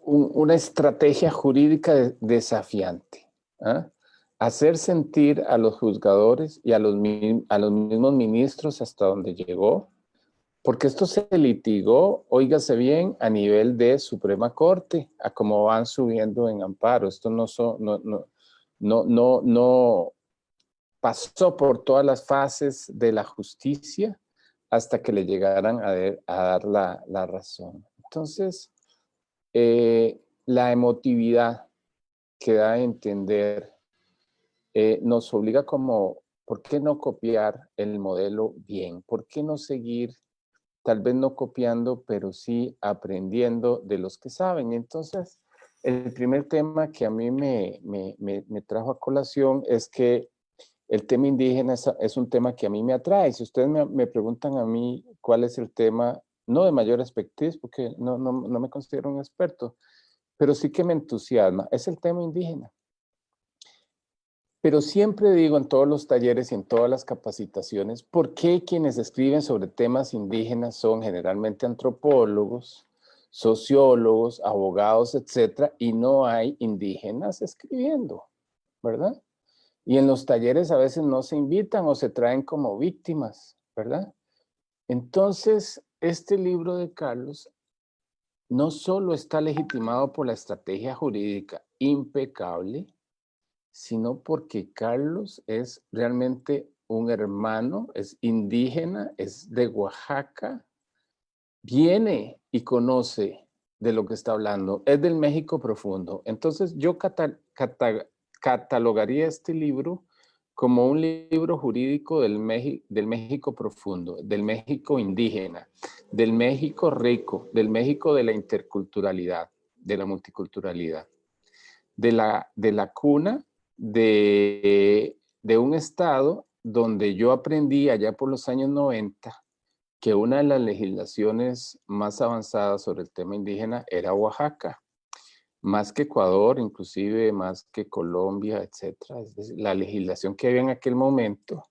una estrategia jurídica desafiante. ¿Ah? Hacer sentir a los juzgadores y a los mismos ministros hasta donde llegó, porque esto se litigó, óigase bien, a nivel de Suprema Corte, a cómo van subiendo en amparo. Esto no pasó por todas las fases de la justicia hasta que le llegaran a dar la razón. Entonces, la emotividad que da a entender nos obliga como, ¿por qué no copiar el modelo bien? ¿Por qué no seguir, tal vez no copiando, pero sí aprendiendo de los que saben? Entonces, el primer tema que a mí me trajo a colación es que el tema indígena es un tema que a mí me atrae. Si ustedes me preguntan a mí cuál es el tema, no de mayor expertise, porque no me considero un experto, pero sí que me entusiasma, es el tema indígena. Pero siempre digo en todos los talleres y en todas las capacitaciones, ¿por qué quienes escriben sobre temas indígenas son generalmente antropólogos, sociólogos, abogados, etcétera, y no hay indígenas escribiendo, ¿verdad? Y en los talleres a veces no se invitan o se traen como víctimas, ¿verdad? Entonces, este libro de Carlos no solo está legitimado por la estrategia jurídica impecable, sino porque Carlos es realmente un hermano, es indígena, es de Oaxaca, viene y conoce de lo que está hablando, es del México profundo. Entonces yo catalogaría este libro como un libro jurídico del México profundo, del México indígena, del México rico, del México de la interculturalidad, de la multiculturalidad, de la cuna de un estado donde yo aprendí allá por los años 90 que una de las legislaciones más avanzadas sobre el tema indígena era Oaxaca, más que Ecuador, inclusive más que Colombia, etc. Es decir, la legislación que había en aquel momento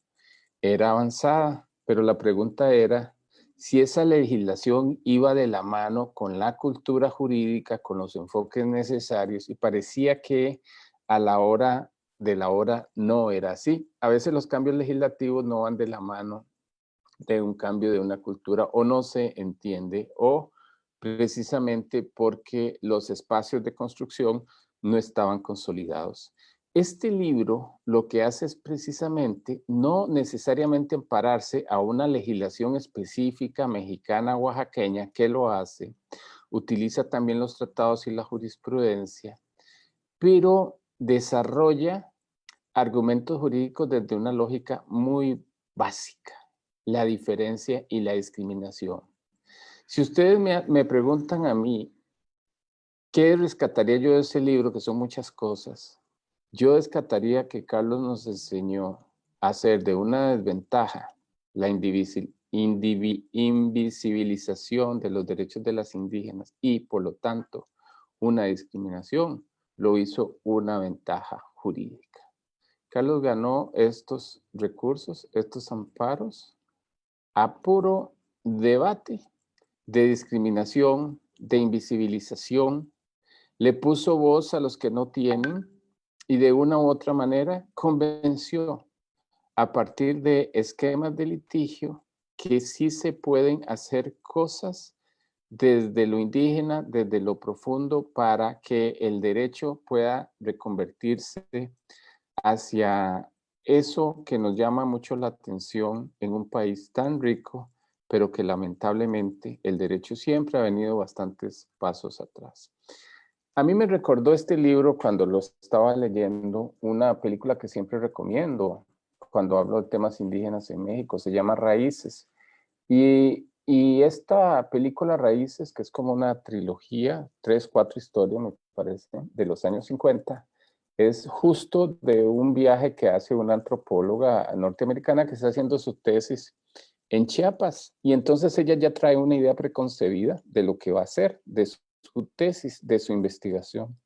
era avanzada, pero la pregunta era si esa legislación iba de la mano con la cultura jurídica, con los enfoques necesarios, y parecía que a la hora de la hora no era así. A veces los cambios legislativos no van de la mano de un cambio de una cultura o no se entiende o precisamente porque los espacios de construcción no estaban consolidados. Este libro lo que hace es precisamente no necesariamente ampararse a una legislación específica mexicana o oaxaqueña que lo hace, utiliza también los tratados y la jurisprudencia, pero desarrolla argumentos jurídicos desde una lógica muy básica, la diferencia y la discriminación. Si ustedes me preguntan a mí, ¿qué rescataría yo de ese libro? Que son muchas cosas. Yo rescataría que Carlos nos enseñó a hacer de una desventaja la invisibilización de los derechos de las indígenas y, por lo tanto, una discriminación, lo hizo una ventaja jurídica. Carlos ganó estos recursos, estos amparos, a puro debate de discriminación, de invisibilización, le puso voz a los que no tienen y de una u otra manera convenció a partir de esquemas de litigio que sí se pueden hacer cosas desde lo indígena, desde lo profundo, para que el derecho pueda reconvertirse hacia eso que nos llama mucho la atención en un país tan rico, pero que lamentablemente el derecho siempre ha venido bastantes pasos atrás. A mí me recordó este libro cuando lo estaba leyendo, una película que siempre recomiendo cuando hablo de temas indígenas en México, se llama Raíces. Y esta película Raíces, que es como una trilogía, 3, 4 historias me parece, de los años 50, es justo de un viaje que hace una antropóloga norteamericana que está haciendo su tesis en Chiapas. Y entonces ella ya trae una idea preconcebida de lo que va a hacer, de su tesis, de su investigación.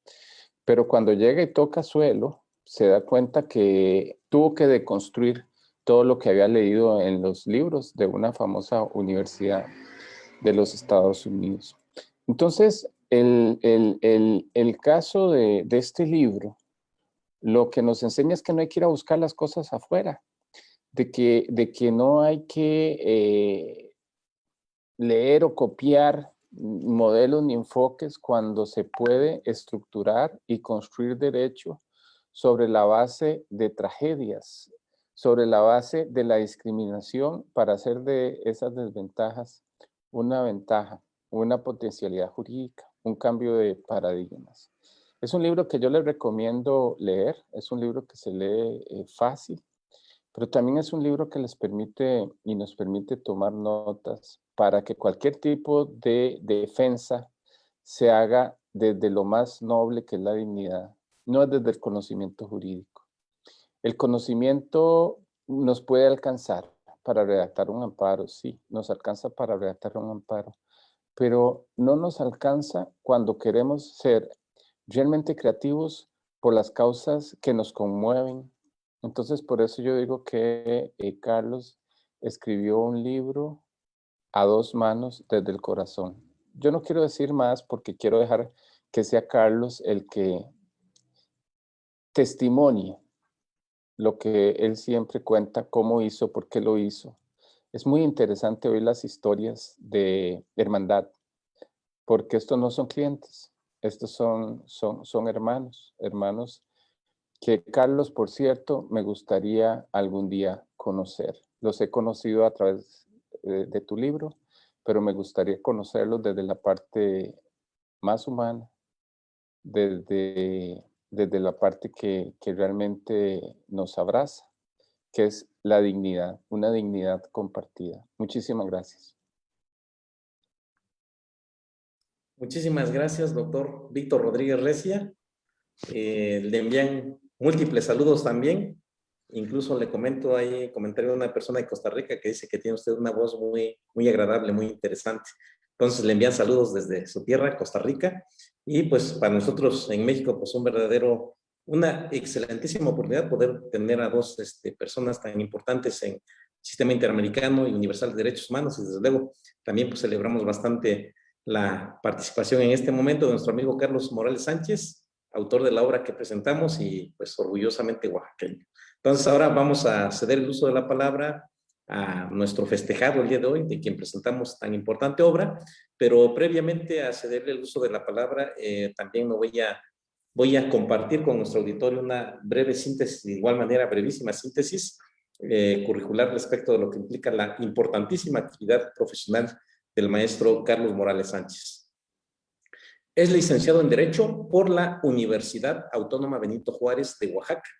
pero cuando llega y toca suelo, se da cuenta que tuvo que deconstruir todo lo que había leído en los libros de una famosa universidad de los Estados Unidos. Entonces, el caso de este libro, lo que nos enseña es que no hay que ir a buscar las cosas afuera, de que no hay que leer o copiar modelos ni enfoques cuando se puede estructurar y construir derecho sobre la base de tragedias, sobre la base de la discriminación para hacer de esas desventajas una ventaja, una potencialidad jurídica, un cambio de paradigmas. Es un libro que yo les recomiendo leer, es un libro que se lee fácil, pero también es un libro que les permite y nos permite tomar notas para que cualquier tipo de defensa se haga desde lo más noble que es la dignidad, no desde el conocimiento jurídico. El conocimiento nos puede alcanzar para redactar un amparo, sí, nos alcanza para redactar un amparo, pero no nos alcanza cuando queremos ser realmente creativos por las causas que nos conmueven. Entonces, por eso yo digo que Carlos escribió un libro a dos manos desde el corazón. Yo no quiero decir más porque quiero dejar que sea Carlos el que testimonie lo que él siempre cuenta, cómo hizo, por qué lo hizo. Es muy interesante oír las historias de hermandad, porque estos no son clientes, estos son hermanos, hermanos que Carlos, por cierto, me gustaría algún día conocer. Los he conocido a través de tu libro, pero me gustaría conocerlos desde la parte más humana, desde la parte que realmente nos abraza, que es la dignidad, una dignidad compartida. Muchísimas gracias. Muchísimas gracias, doctor Víctor Rodríguez Recia. Le envían múltiples saludos también. Incluso le comento ahí, comentario de una persona de Costa Rica que dice que tiene usted una voz muy, muy agradable, muy interesante. Entonces le envían saludos desde su tierra, Costa Rica. Y pues para nosotros en México, pues una excelentísima oportunidad poder tener a dos personas tan importantes en el sistema interamericano y universal de derechos humanos. Y desde luego también pues celebramos bastante la participación en este momento de nuestro amigo Carlos Morales Sánchez, autor de la obra que presentamos y pues orgullosamente oaxaqueño. Entonces ahora vamos a ceder el uso de la palabra a nuestro festejado el día de hoy, de quien presentamos tan importante obra, pero previamente a cederle el uso de la palabra, también voy a compartir con nuestro auditorio una breve síntesis, de igual manera brevísima síntesis curricular respecto de lo que implica la importantísima actividad profesional del maestro Carlos Morales Sánchez. Es licenciado en Derecho por la Universidad Autónoma Benito Juárez de Oaxaca,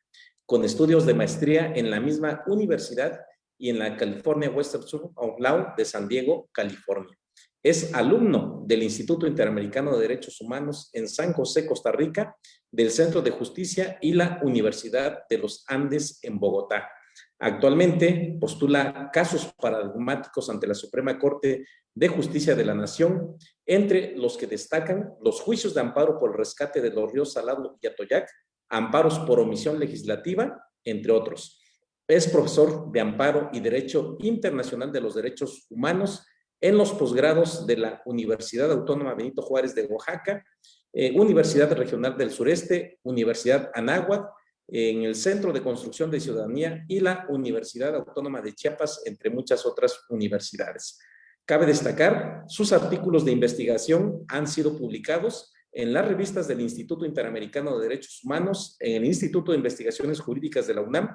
con estudios de maestría en la misma universidad y en la California Western School of Law de San Diego, California. Es alumno del Instituto Interamericano de Derechos Humanos en San José, Costa Rica, del Centro de Justicia y la Universidad de los Andes en Bogotá. Actualmente postula casos paradigmáticos ante la Suprema Corte de Justicia de la Nación, entre los que destacan los juicios de amparo por el rescate de los ríos Salado y Atoyac, amparos por omisión legislativa, entre otros. Es profesor de Amparo y Derecho Internacional de los Derechos Humanos en los posgrados de la Universidad Autónoma Benito Juárez de Oaxaca, Universidad Regional del Sureste, Universidad Anáhuac, en el Centro de Construcción de Ciudadanía y la Universidad Autónoma de Chiapas, entre muchas otras universidades. Cabe destacar, sus artículos de investigación han sido publicados en las revistas del Instituto Interamericano de Derechos Humanos, en el Instituto de Investigaciones Jurídicas de la UNAM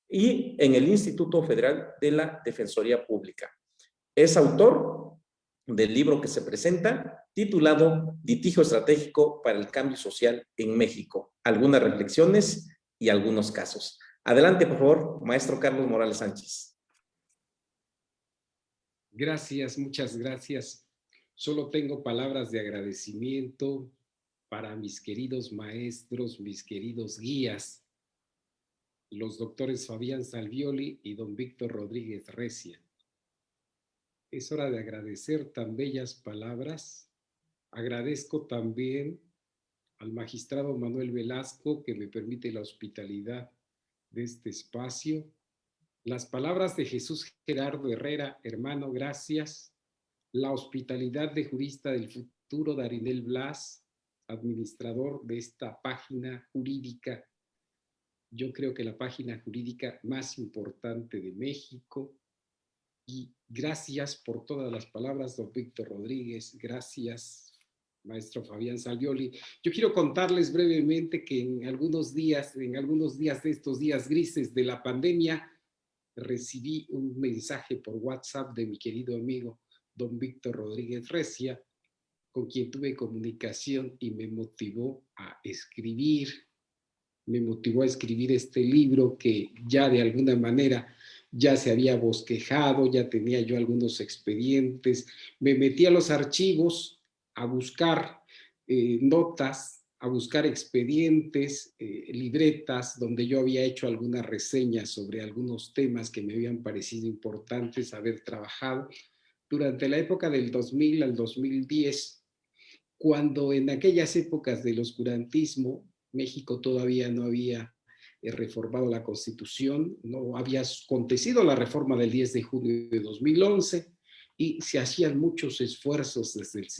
y en el Instituto Federal de la Defensoría Pública. Es autor del libro que se presenta, titulado Litigio Estratégico para el Cambio Social en México, algunas reflexiones y algunos casos. Adelante, por favor, maestro Carlos Morales Sánchez. Gracias, muchas gracias. Solo tengo palabras de agradecimiento para mis queridos maestros, mis queridos guías, los doctores Fabián Salvioli y don Víctor Rodríguez Recia. Es hora de agradecer tan bellas palabras. Agradezco también al magistrado Manuel Velasco, que me permite la hospitalidad de este espacio. Las palabras de Jesús Gerardo Herrera, hermano, gracias. La hospitalidad de jurista del futuro, Darinel Blas, administrador de esta página jurídica. Yo creo que la página jurídica más importante de México. Y gracias por todas las palabras, don Víctor Rodríguez. Gracias, maestro Fabián Salvioli. Yo quiero contarles brevemente que en algunos días de estos días grises de la pandemia, recibí un mensaje por WhatsApp de mi querido amigo don Víctor Rodríguez Recia, con quien tuve comunicación y me motivó a escribir este libro que ya de alguna manera ya se había bosquejado, ya tenía yo algunos expedientes. Me metí a los archivos a buscar notas, a buscar expedientes, libretas, donde yo había hecho algunas reseñas sobre algunos temas que me habían parecido importantes haber trabajado durante la época del 2000 al 2010, cuando en aquellas épocas del oscurantismo, México todavía no había reformado la Constitución, no había acontecido la reforma del 10 de junio de 2011 y se hacían muchos esfuerzos desde el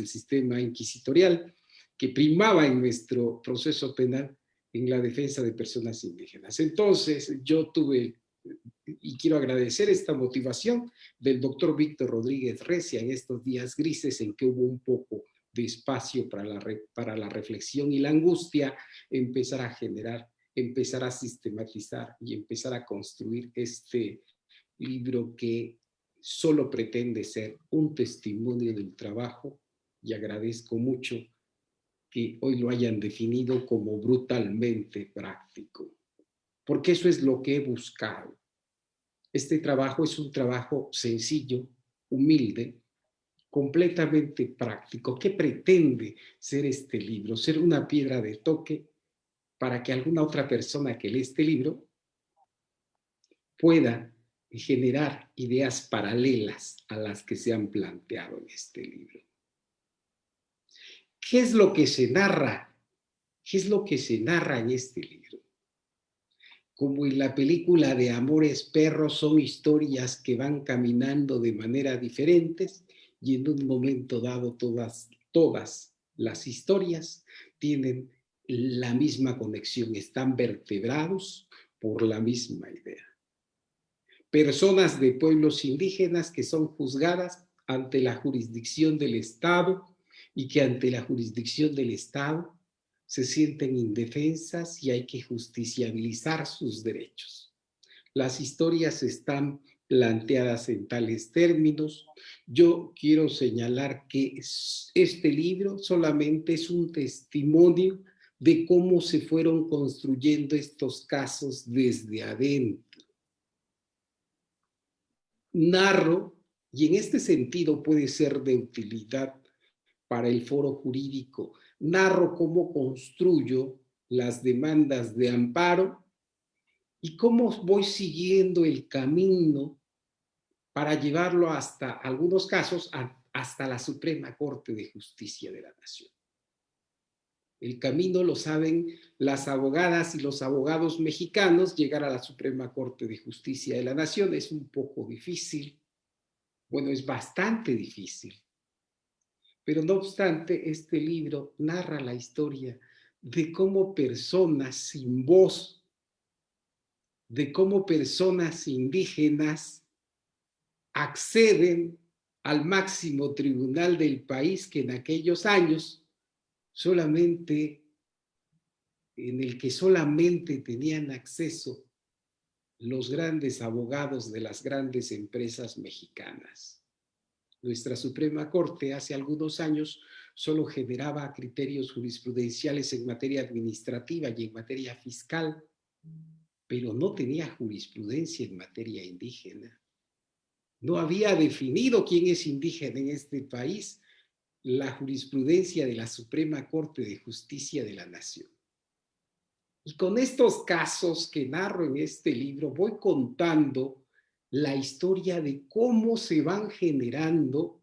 sistema inquisitorial que primaba en nuestro proceso penal en la defensa de personas indígenas. Entonces yo tuve, y quiero agradecer esta motivación del doctor Víctor Rodríguez Recia en estos días grises en que hubo un poco de espacio para la reflexión y la angustia, empezar a generar, empezar a sistematizar y empezar a construir este libro que solo pretende ser un testimonio del trabajo, y agradezco mucho que hoy lo hayan definido como brutalmente práctico, porque eso es lo que he buscado. Este trabajo es un trabajo sencillo, humilde, completamente práctico. ¿Qué pretende ser este libro? Ser una piedra de toque para que alguna otra persona que lee este libro pueda generar ideas paralelas a las que se han planteado en este libro. ¿Qué es lo que se narra? ¿Qué es lo que se narra en este libro? Como en la película de Amores Perros, son historias que van caminando de manera diferentes y en un momento dado todas las historias tienen la misma conexión, están vertebrados por la misma idea. Personas de pueblos indígenas que son juzgadas ante la jurisdicción del Estado y que ante la jurisdicción del Estado se sienten indefensas y hay que justiciabilizar sus derechos. Las historias están planteadas en tales términos. Yo quiero señalar que este libro solamente es un testimonio de cómo se fueron construyendo estos casos desde adentro. Narro, y en este sentido puede ser de utilidad para el foro jurídico, narro cómo construyo las demandas de amparo y cómo voy siguiendo el camino para llevarlo hasta, algunos casos, hasta la Suprema Corte de Justicia de la Nación. El camino lo saben las abogadas y los abogados mexicanos. Llegar a la Suprema Corte de Justicia de la Nación es un poco difícil. Bueno, es bastante difícil. Pero no obstante, este libro narra la historia de cómo personas sin voz, de cómo personas indígenas acceden al máximo tribunal del país, que en aquellos años en el que solamente tenían acceso los grandes abogados de las grandes empresas mexicanas. Nuestra Suprema Corte hace algunos años solo generaba criterios jurisprudenciales en materia administrativa y en materia fiscal, pero no tenía jurisprudencia en materia indígena. No había definido quién es indígena en este país la jurisprudencia de la Suprema Corte de Justicia de la Nación. Y con estos casos que narro en este libro voy contando la historia de cómo se van generando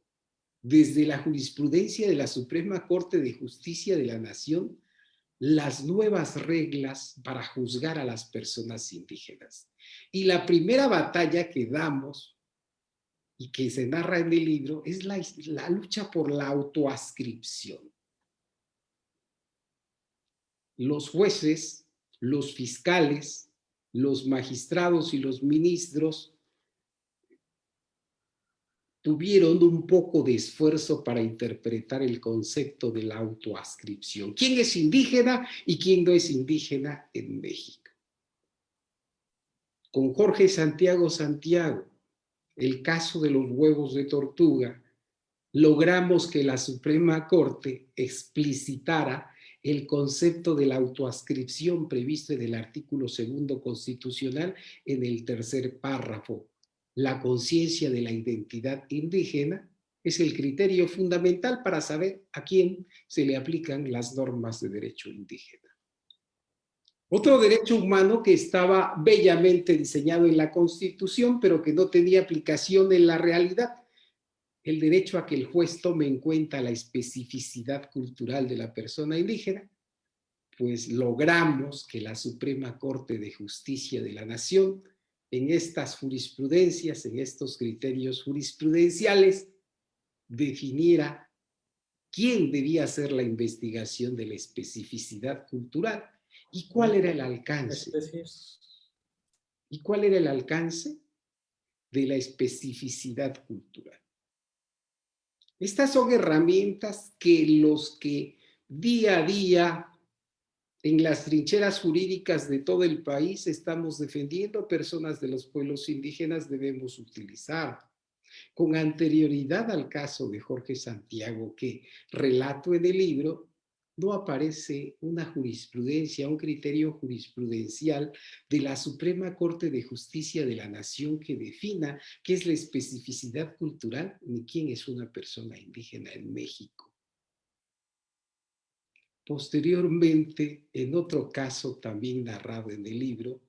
desde la jurisprudencia de la Suprema Corte de Justicia de la Nación, las nuevas reglas para juzgar a las personas indígenas. Y la primera batalla que damos y que se narra en el libro es la lucha por la autoascripción. Los jueces, los fiscales, los magistrados y los ministros tuvieron un poco de esfuerzo para interpretar el concepto de la autoascripción. ¿Quién es indígena y quién no es indígena en México? Con Jorge Santiago, el caso de los huevos de tortuga, logramos que la Suprema Corte explicitara el concepto de la autoascripción previsto en el artículo 2 constitucional en el tercer párrafo. La conciencia de la identidad indígena es el criterio fundamental para saber a quién se le aplican las normas de derecho indígena. Otro derecho humano que estaba bellamente diseñado en la Constitución, pero que no tenía aplicación en la realidad, el derecho a que el juez tome en cuenta la especificidad cultural de la persona indígena, pues logramos que la Suprema Corte de Justicia de la Nación, en estas jurisprudencias, en estos criterios jurisprudenciales, definiera quién debía hacer la investigación de la especificidad cultural y cuál era el alcance. ¿Y cuál era el alcance de la especificidad cultural? Estas son herramientas que los que día a día en las trincheras jurídicas de todo el país estamos defendiendo, personas de los pueblos indígenas, debemos utilizar. Con anterioridad al caso de Jorge Santiago, que relato en el libro, no aparece una jurisprudencia, un criterio jurisprudencial de la Suprema Corte de Justicia de la Nación que defina qué es la especificidad cultural ni quién es una persona indígena en México. Posteriormente, en otro caso también narrado en el libro,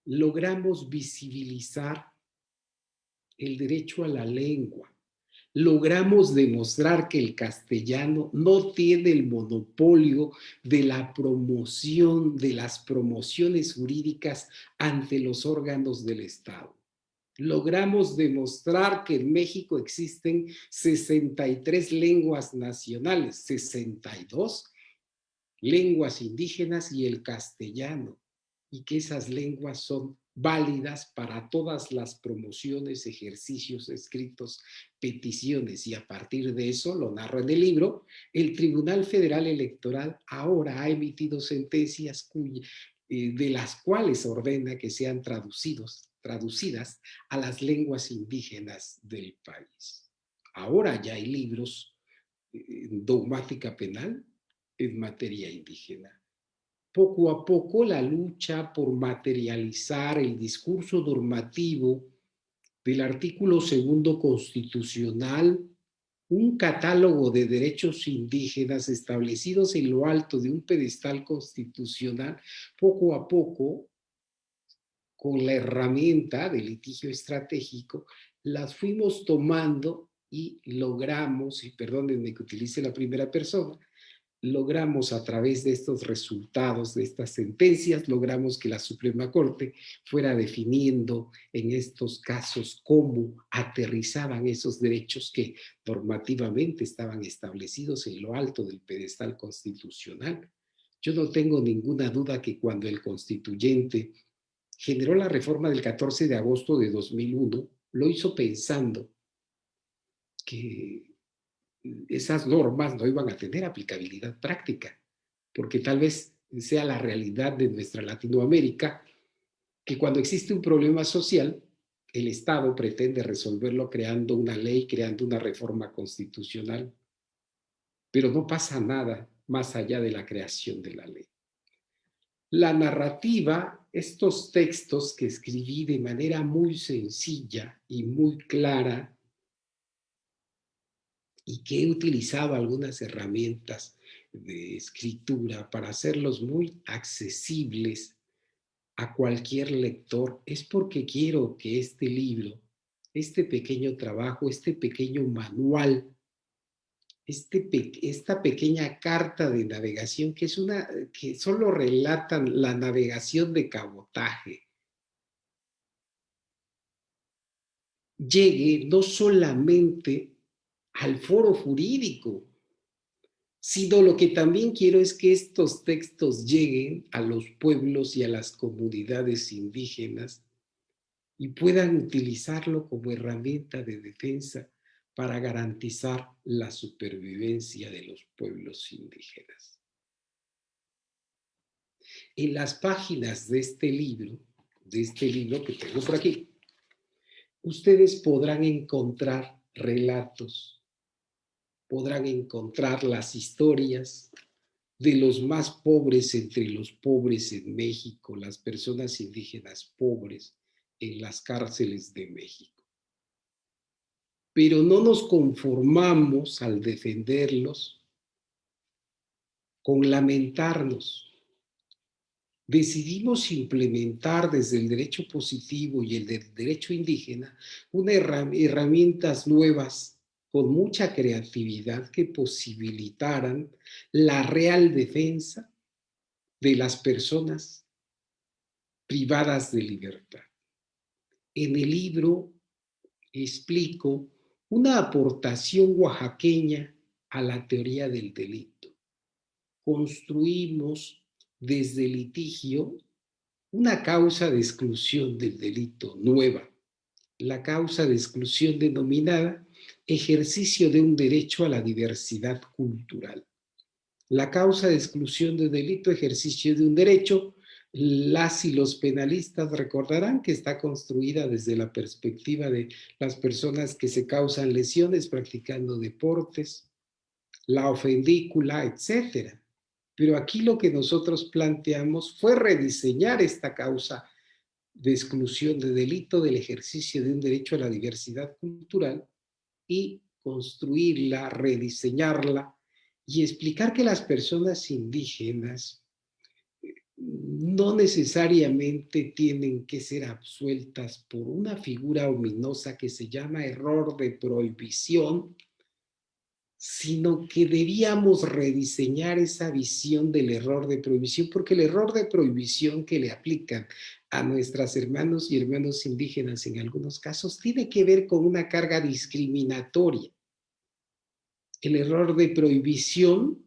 logramos visibilizar el derecho a la lengua. Logramos demostrar que el castellano no tiene el monopolio de la promoción, de las promociones jurídicas ante los órganos del Estado. Logramos demostrar que en México existen 63 lenguas nacionales, 62 lenguas indígenas y el castellano, y que esas lenguas son válidas para todas las promociones, ejercicios, escritos, peticiones, y a partir de eso, lo narro en el libro, el Tribunal Federal Electoral ahora ha emitido sentencias de las cuales ordena que sean traducidas a las lenguas indígenas del país. Ahora ya hay libros en dogmática penal en materia indígena. Poco a poco la lucha por materializar el discurso normativo del artículo 2 constitucional, un catálogo de derechos indígenas establecidos en lo alto de un pedestal constitucional, poco a poco, con la herramienta del litigio estratégico, las fuimos tomando y logramos, y perdónenme que utilice la primera persona, logramos a través de estos resultados, de estas sentencias, logramos que la Suprema Corte fuera definiendo en estos casos cómo aterrizaban esos derechos que normativamente estaban establecidos en lo alto del pedestal constitucional. Yo no tengo ninguna duda que cuando el constituyente generó la reforma del 14 de agosto de 2001, lo hizo pensando que esas normas no iban a tener aplicabilidad práctica, porque tal vez sea la realidad de nuestra Latinoamérica, que cuando existe un problema social, el Estado pretende resolverlo creando una ley, creando una reforma constitucional, pero no pasa nada más allá de la creación de la ley. La narrativa, estos textos que escribí de manera muy sencilla y muy clara, y que he utilizado algunas herramientas de escritura para hacerlos muy accesibles a cualquier lector, es porque quiero que este libro, este pequeño trabajo, este pequeño manual, esta pequeña carta de navegación que solo relatan la navegación de cabotaje, llegue no solamente al foro jurídico, sino lo que también quiero es que estos textos lleguen a los pueblos y a las comunidades indígenas y puedan utilizarlo como herramienta de defensa para garantizar la supervivencia de los pueblos indígenas. En las páginas de este libro que tengo por aquí, ustedes podrán encontrar relatos, podrán encontrar las historias de los más pobres entre los pobres en México, las personas indígenas pobres en las cárceles de México. Pero no nos conformamos al defenderlos con lamentarnos. Decidimos implementar desde el derecho positivo y el derecho indígena herramientas nuevas con mucha creatividad que posibilitaran la real defensa de las personas privadas de libertad. En el libro explico una aportación oaxaqueña a la teoría del delito. Construimos desde el litigio una causa de exclusión del delito nueva, la causa de exclusión denominada ejercicio de un derecho a la diversidad cultural. La causa de exclusión del delito, ejercicio de un derecho, las y los penalistas recordarán que está construida desde la perspectiva de las personas que se causan lesiones practicando deportes, la ofendícula, etc. Pero aquí lo que nosotros planteamos fue rediseñar esta causa de exclusión de delito del ejercicio de un derecho a la diversidad cultural y construirla, rediseñarla y explicar que las personas indígenas no necesariamente tienen que ser absueltas por una figura ominosa que se llama error de prohibición, sino que debíamos rediseñar esa visión del error de prohibición, porque el error de prohibición que le aplican a nuestras hermanos y hermanos indígenas en algunos casos tiene que ver con una carga discriminatoria. El error de prohibición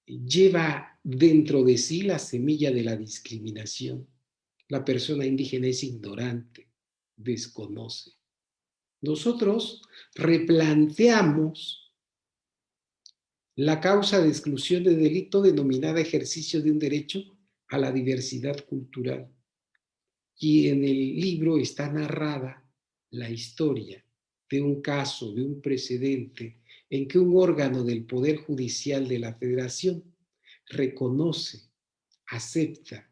lleva dentro de sí la semilla de la discriminación. La persona indígena es ignorante, desconoce. Nosotros replanteamos la causa de exclusión de delito denominada ejercicio de un derecho a la diversidad cultural. Y en el libro está narrada la historia de un caso, de un precedente, en que un órgano del Poder Judicial de la Federación reconoce, acepta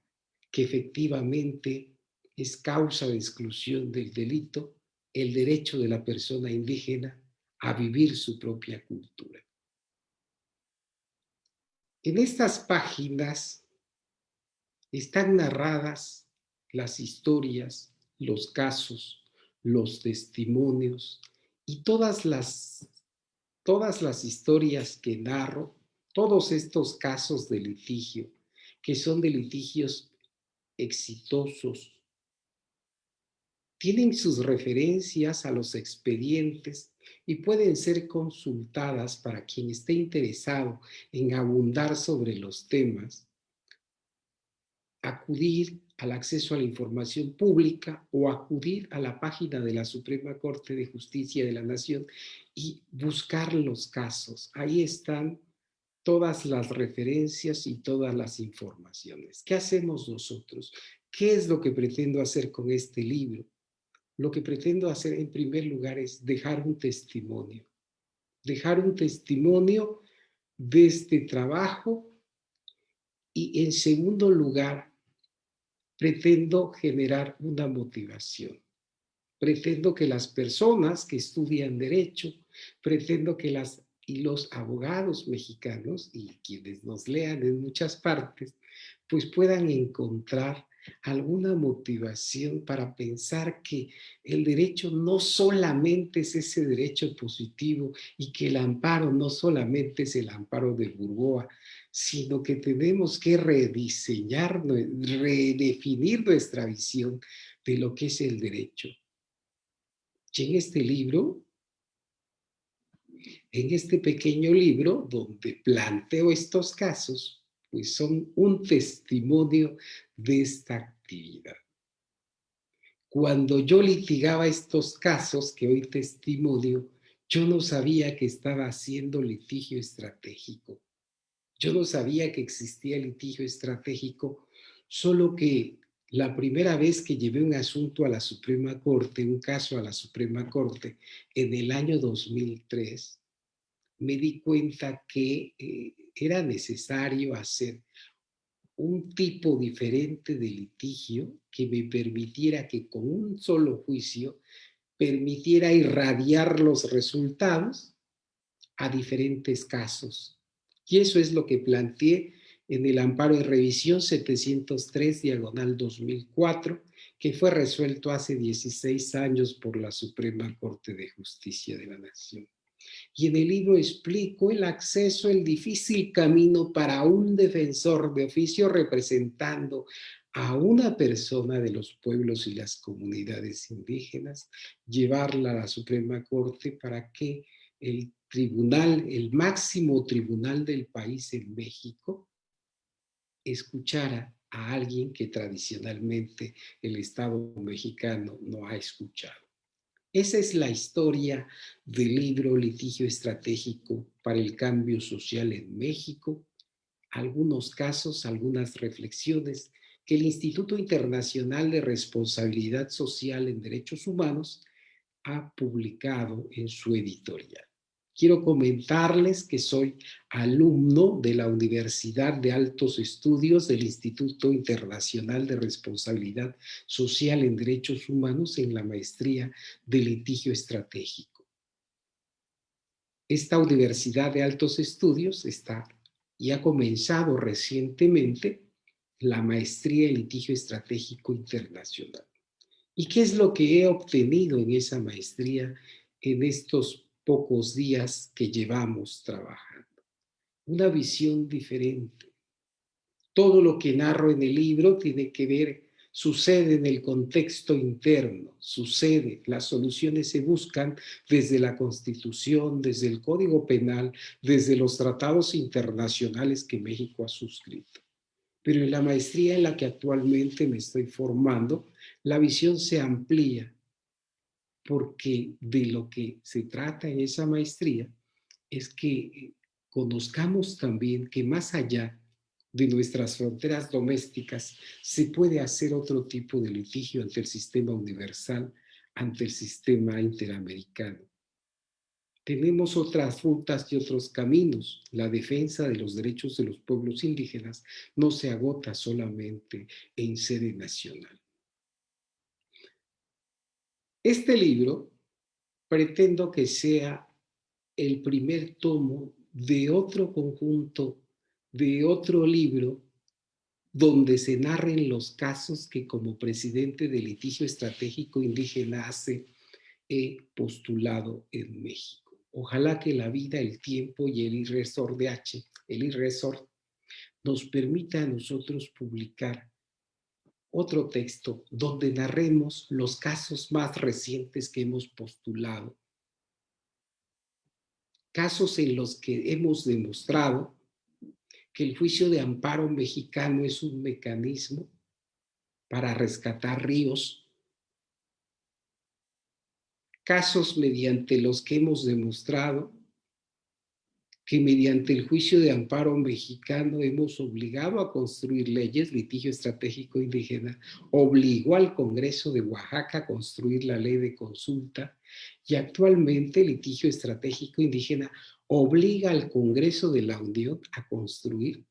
que efectivamente es causa de exclusión del delito el derecho de la persona indígena a vivir su propia cultura. En estas páginas están narradas las historias, los casos, los testimonios y todas las historias que narro, todos estos casos de litigio, que son de litigios exitosos, tienen sus referencias a los expedientes y pueden ser consultadas para quien esté interesado en abundar sobre los temas, acudir al acceso a la información pública o acudir a la página de la Suprema Corte de Justicia de la Nación y buscar los casos. Ahí están todas las referencias y todas las informaciones. ¿Qué hacemos nosotros? ¿Qué es lo que pretendo hacer con este libro? Lo que pretendo hacer en primer lugar es dejar un testimonio de este trabajo y en segundo lugar pretendo generar una motivación. Pretendo que las personas que estudian derecho, pretendo que los abogados mexicanos y quienes nos lean en muchas partes, pues puedan encontrar alguna motivación para pensar que el derecho no solamente es ese derecho positivo y que el amparo no solamente es el amparo de Burgoa, sino que tenemos que rediseñar, redefinir nuestra visión de lo que es el derecho. Y en este libro, en este pequeño libro donde planteo estos casos, pues son un testimonio de esta actividad. Cuando yo litigaba estos casos que hoy testimonio, yo no sabía que estaba haciendo litigio estratégico. Yo no sabía que existía litigio estratégico, solo que la primera vez que llevé un asunto a la Suprema Corte, un caso a la Suprema Corte, en el año 2003, me di cuenta que era necesario hacer un tipo diferente de litigio que me permitiera que con un solo juicio permitiera irradiar los resultados a diferentes casos. Y eso es lo que planteé en el amparo de revisión 703/2004, que fue resuelto hace 16 años por la Suprema Corte de Justicia de la Nación. Y en el libro explico el acceso, el difícil camino para un defensor de oficio representando a una persona de los pueblos y las comunidades indígenas, llevarla a la Suprema Corte para que el tribunal, el máximo tribunal del país en México, escuchara a alguien que tradicionalmente el Estado mexicano no ha escuchado. Esa es la historia del libro Litigio Estratégico para el Cambio Social en México. Algunos casos, algunas reflexiones que el Instituto Internacional de Responsabilidad Social en Derechos Humanos ha publicado en su editorial. Quiero comentarles que soy alumno de la Universidad de Altos Estudios del Instituto Internacional de Responsabilidad Social en Derechos Humanos en la maestría de litigio estratégico. Esta Universidad de Altos Estudios está y ha comenzado recientemente la maestría en litigio estratégico internacional. ¿Y qué es lo que he obtenido en esa maestría en estos pocos días que llevamos trabajando? Una visión diferente. Todo lo que narro en el libro tiene que ver, sucede en el contexto interno, sucede, las soluciones se buscan desde la Constitución, desde el Código Penal, desde los tratados internacionales que México ha suscrito. Pero en la maestría en la que actualmente me estoy formando, la visión se amplía, porque de lo que se trata en esa maestría es que conozcamos también que más allá de nuestras fronteras domésticas se puede hacer otro tipo de litigio ante el sistema universal, ante el sistema interamericano. Tenemos otras rutas y otros caminos. La defensa de los derechos de los pueblos indígenas no se agota solamente en sede nacional. Este libro pretendo que sea el primer tomo de otro conjunto, de otro libro, donde se narren los casos que como presidente de litigio estratégico indígena he postulado en México. Ojalá que la vida, el tiempo y el IRESOR DH, el IRESOR, nos permita a nosotros publicar otro texto donde narremos los casos más recientes que hemos postulado. Casos en los que hemos demostrado que el juicio de amparo mexicano es un mecanismo para rescatar ríos. Casos mediante los que hemos demostrado que mediante el juicio de amparo mexicano hemos obligado a construir leyes. Litigio estratégico indígena obligó al Congreso de Oaxaca a construir la ley de consulta, y actualmente litigio estratégico indígena obliga al Congreso de la Unión a construir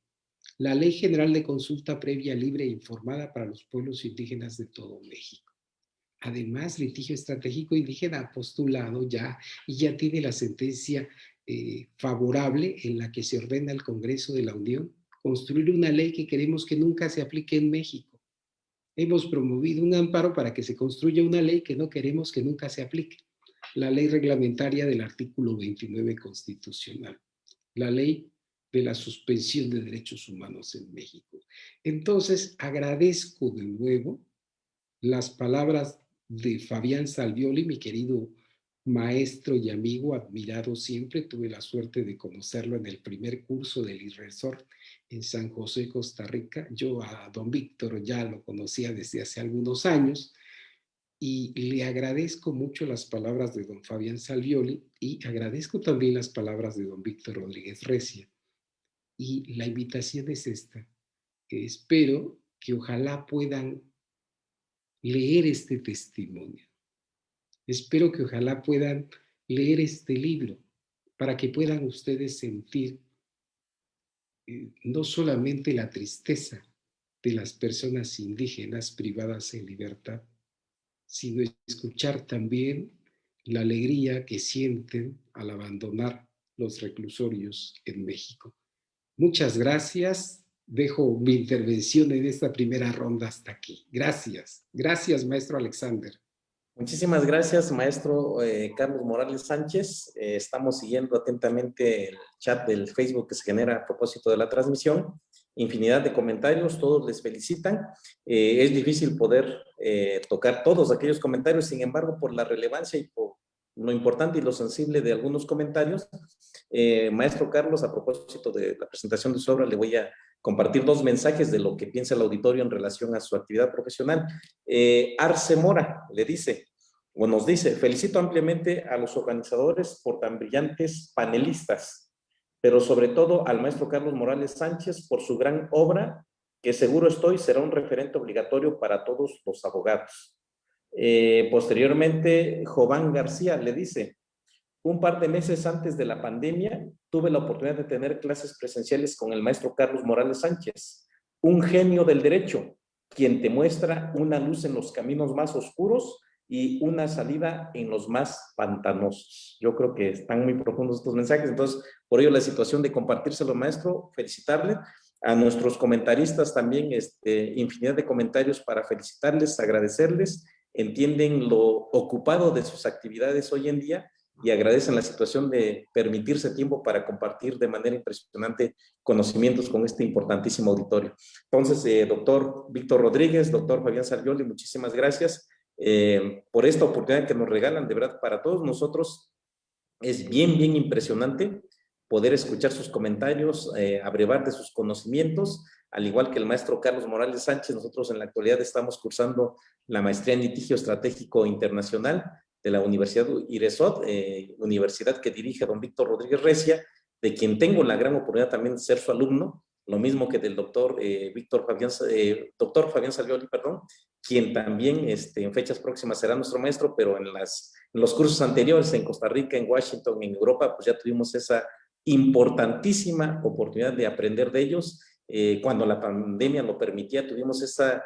la Ley General de Consulta Previa, Libre e Informada para los pueblos indígenas de todo México. Además, litigio estratégico indígena ha postulado ya y ya tiene la sentencia favorable en la que se ordena al Congreso de la Unión construir una ley que queremos que nunca se aplique en México, hemos promovido un amparo para que se construya una ley que no queremos que nunca se aplique, la ley reglamentaria del artículo 29 constitucional, la ley de la suspensión de derechos humanos en México. Entonces, agradezco de nuevo las palabras de Fabián Salvioli, mi querido maestro y amigo, admirado siempre. Tuve la suerte de conocerlo en el primer curso del IRRESOR en San José, Costa Rica. Yo a don Víctor ya lo conocía desde hace algunos años y le agradezco mucho las palabras de don Fabián Salvioli y agradezco también las palabras de don Víctor Rodríguez Recia. Y la invitación es esta. Espero que ojalá puedan leer este testimonio. Espero que ojalá puedan leer este libro para que puedan ustedes sentir no solamente la tristeza de las personas indígenas privadas en libertad, sino escuchar también la alegría que sienten al abandonar los reclusorios en México. Muchas gracias. Dejo mi intervención en esta primera ronda hasta aquí. Gracias. Gracias, maestro Alexander. Muchísimas gracias, maestro Carlos Morales Sánchez. Estamos siguiendo atentamente el chat del Facebook que se genera a propósito de la transmisión. Infinidad de comentarios, todos les felicitan. Es difícil poder tocar todos aquellos comentarios, sin embargo, por la relevancia y por lo importante y lo sensible de algunos comentarios, maestro Carlos, a propósito de la presentación de su obra, le voy a compartir dos mensajes de lo que piensa el auditorio en relación a su actividad profesional. Arce Mora le dice, o nos dice, felicito ampliamente a los organizadores por tan brillantes panelistas, pero sobre todo al maestro Carlos Morales Sánchez por su gran obra, que seguro estoy será un referente obligatorio para todos los abogados. Posteriormente, Jován García le dice, un par de meses antes de la pandemia, tuve la oportunidad de tener clases presenciales con el maestro Carlos Morales Sánchez, un genio del derecho, quien te muestra una luz en los caminos más oscuros y una salida en los más pantanosos. Yo creo que están muy profundos estos mensajes, entonces, por ello la situación de compartírselo, maestro, felicitarle. A nuestros comentaristas también, infinidad de comentarios para felicitarles, agradecerles, entienden lo ocupado de sus actividades hoy en día y agradecen la situación de permitirse tiempo para compartir de manera impresionante conocimientos con este importantísimo auditorio. Entonces, doctor Víctor Rodríguez, doctor Fabián Salvioli, muchísimas gracias por esta oportunidad que nos regalan. De verdad, para todos nosotros es bien impresionante poder escuchar sus comentarios, abrevar de sus conocimientos, al igual que el maestro Carlos Morales Sánchez. Nosotros en la actualidad estamos cursando la maestría en litigio estratégico internacional de la Universidad IRRESOT, universidad que dirige don Víctor Rodríguez Recia, de quien tengo la gran oportunidad también de ser su alumno, lo mismo que del doctor Fabián Salvioli, perdón, quien también en fechas próximas será nuestro maestro, pero en los cursos anteriores en Costa Rica, en Washington, en Europa, pues ya tuvimos esa importantísima oportunidad de aprender de ellos. Cuando la pandemia lo permitía, tuvimos esa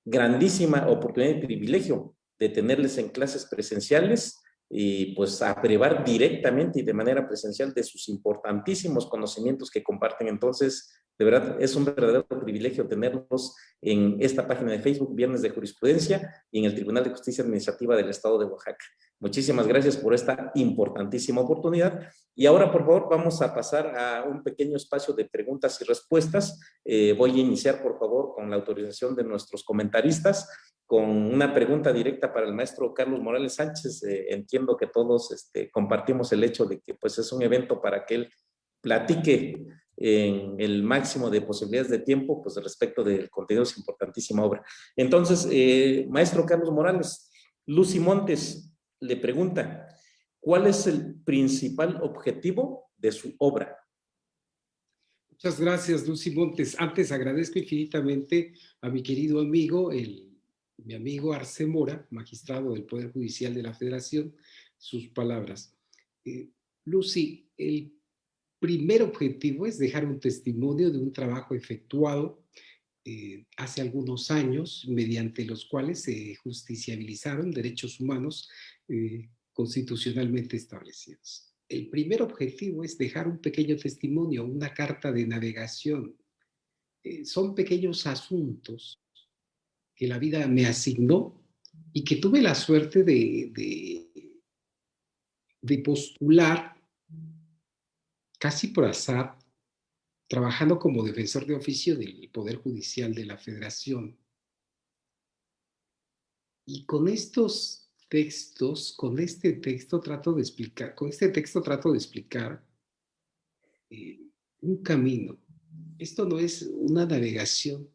grandísima oportunidad y privilegio de tenerles en clases presenciales y pues a privar directamente y de manera presencial de sus importantísimos conocimientos que comparten. Entonces, de verdad, es un verdadero privilegio tenerlos en esta página de Facebook, Viernes de Jurisprudencia, y en el Tribunal de Justicia Administrativa del Estado de Oaxaca. Muchísimas gracias por esta importantísima oportunidad. Y ahora, por favor, vamos a pasar a un pequeño espacio de preguntas y respuestas. Voy a iniciar, por favor, con la autorización de nuestros comentaristas, con una pregunta directa para el maestro Carlos Morales Sánchez. Entiendo que todos compartimos el hecho de que pues, es un evento para que él platique en el máximo de posibilidades de tiempo, pues respecto del contenido de su importantísima obra. Entonces, maestro Carlos Morales, Lucy Montes le pregunta, ¿cuál es el principal objetivo de su obra? Muchas gracias, Lucy Montes. Antes agradezco infinitamente a mi querido amigo, mi amigo Arce Mora, magistrado del Poder Judicial de la Federación, sus palabras. Lucy, el primer objetivo es dejar un testimonio de un trabajo efectuado hace algunos años, mediante los cuales se justiciabilizaron derechos humanos constitucionalmente establecidos. El primer objetivo es dejar un pequeño testimonio, una carta de navegación. Son pequeños asuntos que la vida me asignó y que tuve la suerte de postular casi por azar, trabajando como defensor de oficio del Poder Judicial de la Federación. Y con estos textos, con este texto trato de explicar un camino. Esto no es una navegación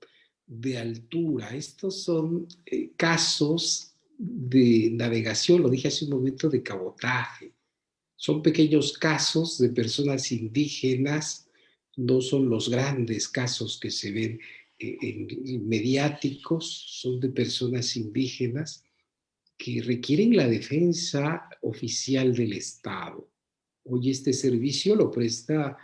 de altura, estos son casos de navegación, lo dije hace un momento, de cabotaje. Son pequeños casos de personas indígenas, no son los grandes casos que se ven mediáticos, son de personas indígenas que requieren la defensa oficial del Estado. Hoy este servicio lo presta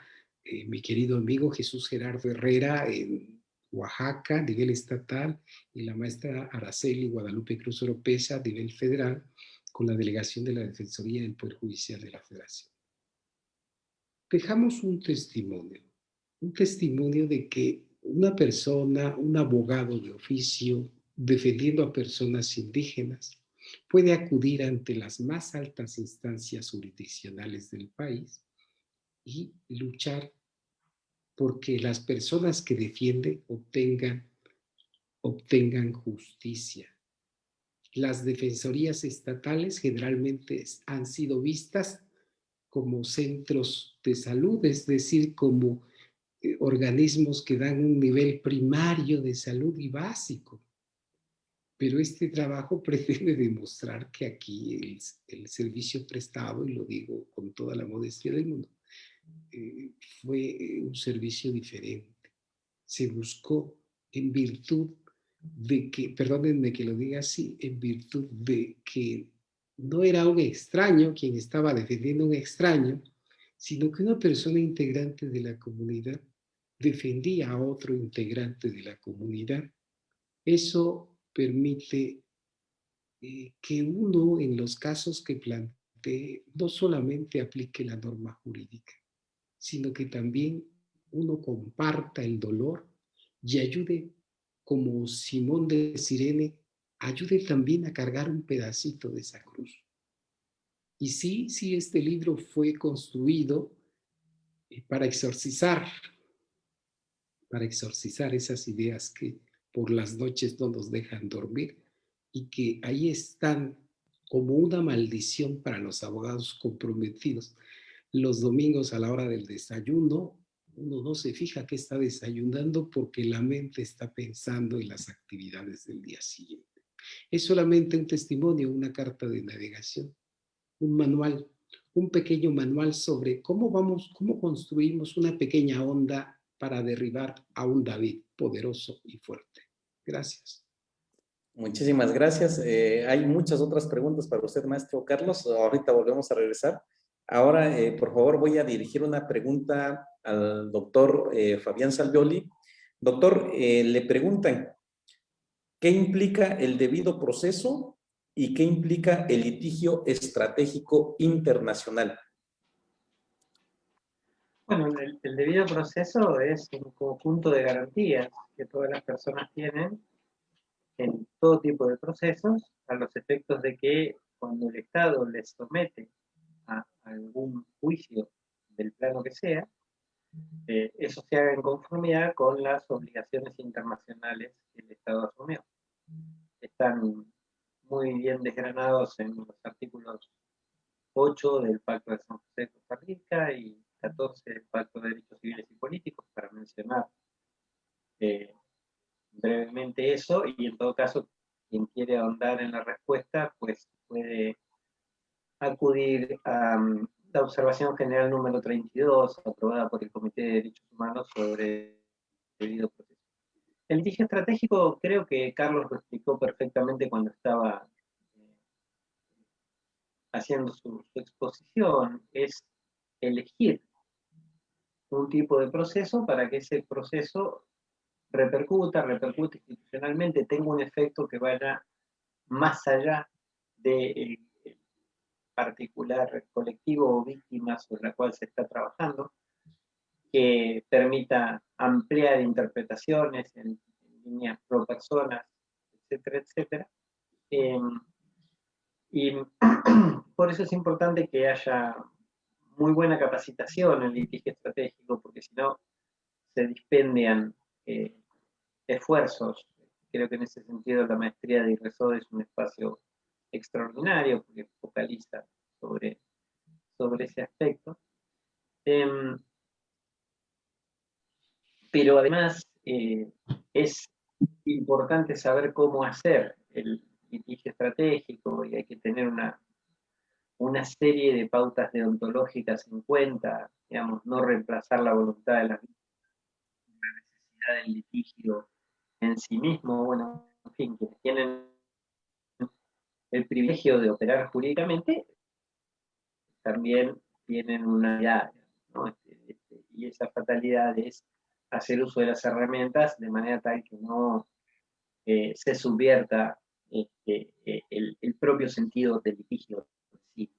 mi querido amigo Jesús Gerardo Herrera en Oaxaca a nivel estatal y la maestra Araceli Guadalupe Cruz Oropesa a nivel federal con la delegación de la Defensoría del Poder Judicial de la Federación. Dejamos un testimonio de que una persona, un abogado de oficio, defendiendo a personas indígenas, puede acudir ante las más altas instancias jurisdiccionales del país y luchar porque las personas que defiende obtengan justicia. Las defensorías estatales generalmente han sido vistas como centros de salud, es decir, como organismos que dan un nivel primario de salud y básico. Pero este trabajo pretende demostrar que aquí el servicio prestado, y lo digo con toda la modestia del mundo, fue un servicio diferente. Se buscó en virtud de que, perdónenme que lo diga así, en virtud de que no era un extraño quien estaba defendiendo a un extraño, sino que una persona integrante de la comunidad defendía a otro integrante de la comunidad. Eso permite que uno, en los casos que plantee, no solamente aplique la norma jurídica, sino que también uno comparta el dolor y ayude, como Simón de Cirene, ayude también a cargar un pedacito de esa cruz. Y sí, este libro fue construido para exorcizar esas ideas que por las noches no nos dejan dormir y que ahí están como una maldición para los abogados comprometidos. Los domingos a la hora del desayuno, uno no se fija que está desayunando porque la mente está pensando en las actividades del día siguiente. Es solamente un testimonio, una carta de navegación, un manual, un pequeño manual sobre cómo construimos una pequeña onda para derribar a un David poderoso y fuerte. Gracias. Muchísimas gracias. Hay muchas otras preguntas para usted, maestro Carlos. Ahorita volvemos a regresar. Ahora, por favor, voy a dirigir una pregunta al doctor Fabián Salvioli. Doctor, le preguntan, ¿qué implica el debido proceso y qué implica el litigio estratégico internacional? Bueno, el debido proceso es un conjunto de garantías que todas las personas tienen en todo tipo de procesos, a los efectos de que cuando el Estado les somete a algún juicio del plano que sea, eso se haga en conformidad con las obligaciones internacionales que el Estado asumió. Están muy bien desgranados en los artículos 8 del Pacto de San José de Costa Rica y 14 del Pacto de Derechos Civiles y Políticos, para mencionar brevemente eso, y en todo caso, quien quiere ahondar en la respuesta, pues puede acudir a la observación general número 32, aprobada por el Comité de Derechos Humanos sobre debido proceso. El litigio estratégico, creo que Carlos lo explicó perfectamente cuando estaba haciendo su exposición, es elegir un tipo de proceso para que ese proceso repercute institucionalmente, tenga un efecto que vaya más allá del particular colectivo o víctima sobre la cual se está trabajando, que permita ampliar interpretaciones en líneas pro personas, etcétera, etcétera. Y por eso es importante que haya muy buena capacitación en litigio estratégico, porque si no se dispendian esfuerzos. Creo que en ese sentido la maestría de IRESOD es un espacio extraordinario porque focaliza sobre ese aspecto. Pero además es importante saber cómo hacer el litigio estratégico y hay que tener una serie de pautas deontológicas en cuenta, digamos, no reemplazar la voluntad de la necesidad del litigio en sí mismo. Bueno, en fin, quienes tienen el privilegio de operar jurídicamente también tienen una idea, ¿no? Y esa fatalidad es hacer uso de las herramientas de manera tal que no se subvierta el propio sentido del litigio. Sí.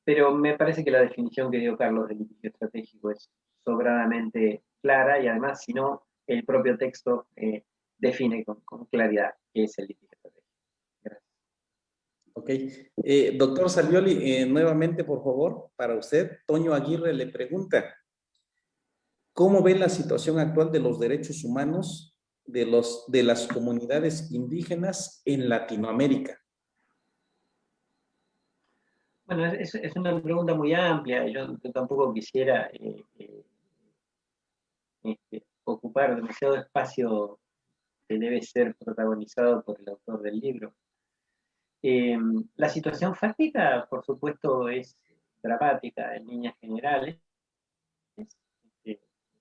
Pero me parece que la definición que dio Carlos del litigio estratégico es sobradamente clara y además, si no, el propio texto define con claridad qué es el litigio estratégico. Gracias. Ok. Doctor Salvioli, nuevamente, por favor, para usted, Toño Aguirre le pregunta, ¿cómo ve la situación actual de los derechos humanos de las comunidades indígenas en Latinoamérica? Bueno, es una pregunta muy amplia. Yo tampoco quisiera ocupar demasiado espacio que debe ser protagonizado por el autor del libro. La situación fáctica, por supuesto, es dramática en líneas generales,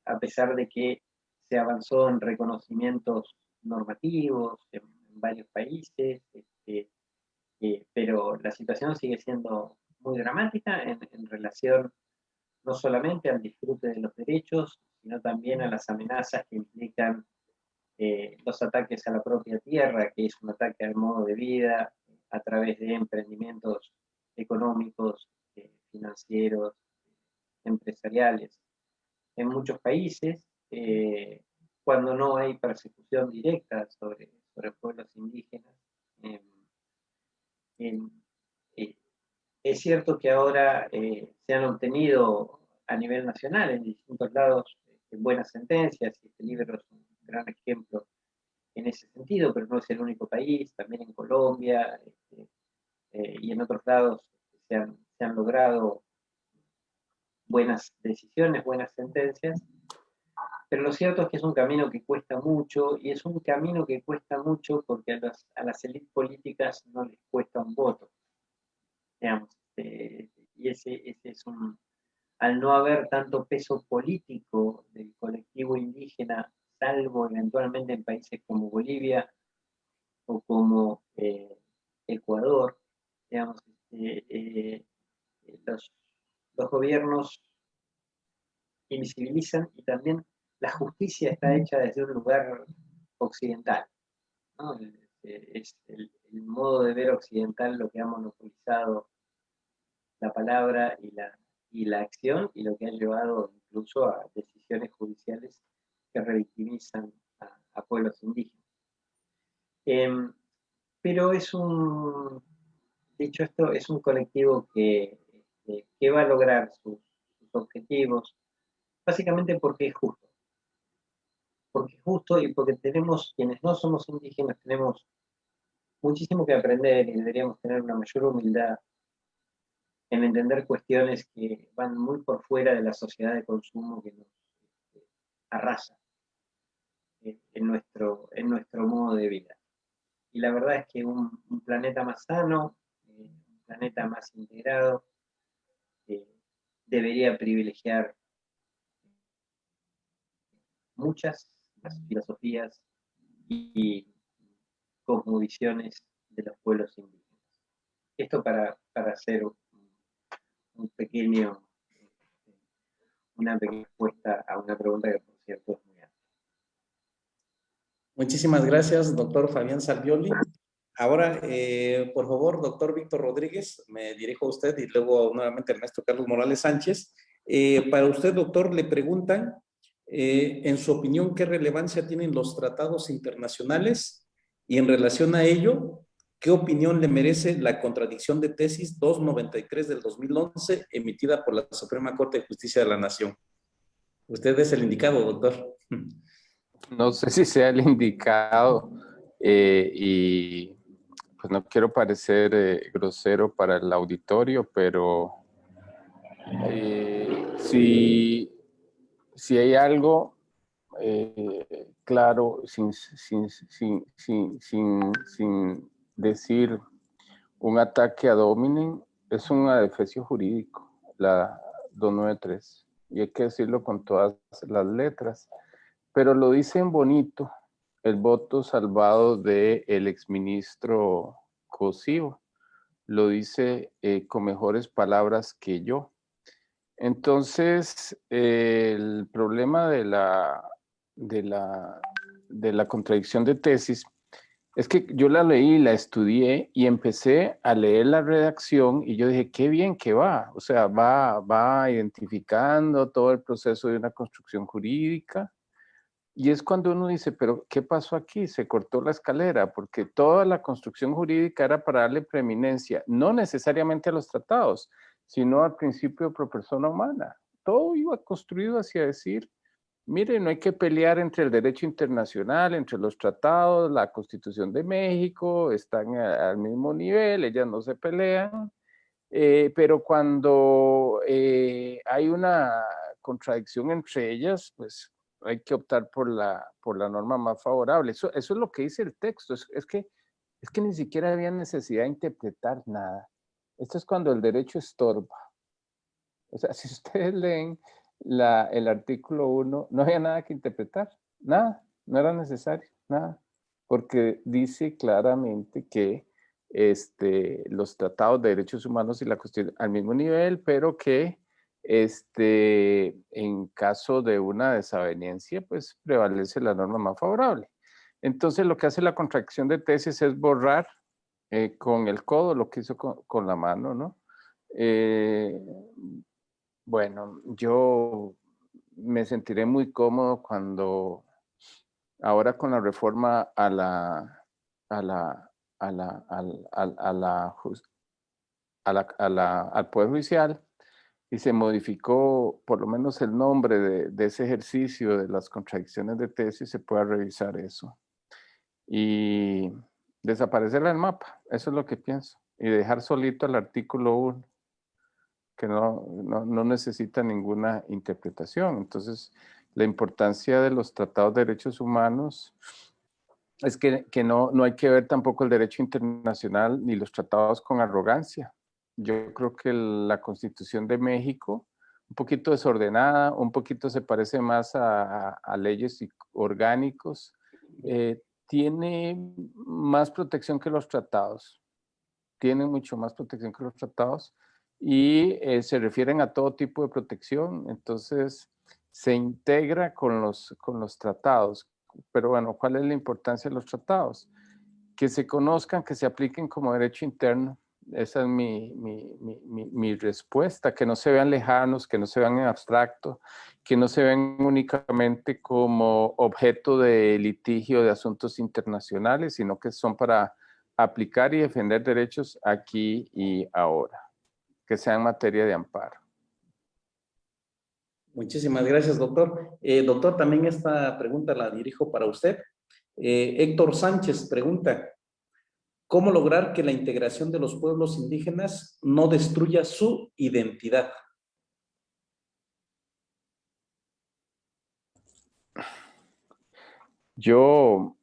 a pesar de que se avanzó en reconocimientos normativos en varios países, pero la situación sigue siendo muy dramática en relación no solamente al disfrute de los derechos, sino también a las amenazas que implican los ataques a la propia tierra, que es un ataque al modo de vida a través de emprendimientos económicos, financieros, empresariales. En muchos países, cuando no hay persecución directa sobre pueblos indígenas, es cierto que ahora se han obtenido a nivel nacional en distintos lados buenas sentencias, y este libro es un gran ejemplo en ese sentido, pero no es el único país, también en Colombia y en otros lados se han logrado buenas decisiones, buenas sentencias, pero lo cierto es que es un camino que cuesta mucho, y es un camino que cuesta mucho porque a las élites políticas no les cuesta un voto, digamos, y ese es al no haber tanto peso político del colectivo indígena, salvo eventualmente en países como Bolivia o como Ecuador, digamos, los gobiernos invisibilizan, y también la justicia está hecha desde un lugar occidental, ¿no? Es el modo de ver occidental lo que ha monopolizado la palabra y la acción, y lo que ha llevado incluso a decisiones judiciales que revictimizan a pueblos indígenas. Pero de hecho esto es un colectivo que va a lograr sus objetivos, básicamente porque es justo. Porque es justo y porque tenemos, quienes no somos indígenas, tenemos muchísimo que aprender y deberíamos tener una mayor humildad en entender cuestiones que van muy por fuera de la sociedad de consumo que nos arrasa en nuestro modo de vida. Y la verdad es que un planeta más sano, un planeta más integrado, debería privilegiar muchas las filosofías y cosmovisiones de los pueblos indígenas. Esto para hacer una pequeña respuesta a una pregunta que, por cierto, es muy amplia. Muchísimas gracias, doctor Fabián Salvioli. Ahora, por favor, doctor Víctor Rodríguez, me dirijo a usted y luego nuevamente al maestro Carlos Morales Sánchez. Para usted, doctor, le preguntan En su opinión, ¿qué relevancia tienen los tratados internacionales? Y en relación a ello, ¿qué opinión le merece la contradicción de tesis 293 del 2011 emitida por la Suprema Corte de Justicia de la Nación? Usted es el indicado, doctor. No sé si sea el indicado y pues no quiero parecer grosero para el auditorio, pero si hay algo claro, sin decir un ataque ad hominem, es un adefesio jurídico, la 293, y hay que decirlo con todas las letras, pero lo dicen bonito, el voto salvado del exministro Cosío, lo dice con mejores palabras que yo. Entonces, el problema de la contradicción de tesis es que yo la leí, la estudié y empecé a leer la redacción y yo dije, qué bien que va. O sea, va identificando todo el proceso de una construcción jurídica. Y es cuando uno dice, pero ¿qué pasó aquí? Se cortó la escalera, porque toda la construcción jurídica era para darle preeminencia, no necesariamente a los tratados, sino al principio pro persona humana. Todo iba construido hacia decir, mire, no hay que pelear entre el derecho internacional, entre los tratados, la Constitución de México, están al mismo nivel, ellas no se pelean, pero cuando hay una contradicción entre ellas, pues hay que optar por la norma más favorable. Eso es lo que dice el texto, es que ni siquiera había necesidad de interpretar nada. Esto es cuando el derecho estorba. O sea, si ustedes leen el artículo 1, no había nada que interpretar, nada, no era necesario, nada, porque dice claramente que los tratados de derechos humanos y la cuestión al mismo nivel, pero que en caso de una desaveniencia, pues prevalece la norma más favorable. Entonces, lo que hace la contradicción de tesis es borrar con el codo lo que hizo con la mano, ¿no? Bueno, yo me sentiré muy cómodo cuando ahora con la reforma al Poder Judicial y se modificó por lo menos el nombre de ese ejercicio de las contradicciones de tesis, se pueda revisar eso y desaparecerla del mapa. Eso es lo que pienso, y dejar solito el artículo 1, que no necesita ninguna interpretación. Entonces, la importancia de los tratados de derechos humanos es que no hay que ver tampoco el derecho internacional ni los tratados con arrogancia. Yo creo que la Constitución de México, un poquito desordenada, un poquito se parece más a leyes orgánicos, tiene más protección que los tratados. Tiene mucho más protección que los tratados y se refieren a todo tipo de protección, entonces se integra con los tratados. Pero bueno, ¿cuál es la importancia de los tratados? Que se conozcan, que se apliquen como derecho interno. Esa es mi respuesta, que no se vean lejanos, que no se vean en abstracto, que no se vean únicamente como objeto de litigio de asuntos internacionales, sino que son para aplicar y defender derechos aquí y ahora, que sean materia de amparo. Muchísimas gracias, doctor. Doctor, también esta pregunta la dirijo para usted. Héctor Sánchez pregunta, ¿cómo lograr que la integración de los pueblos indígenas no destruya su identidad? Yo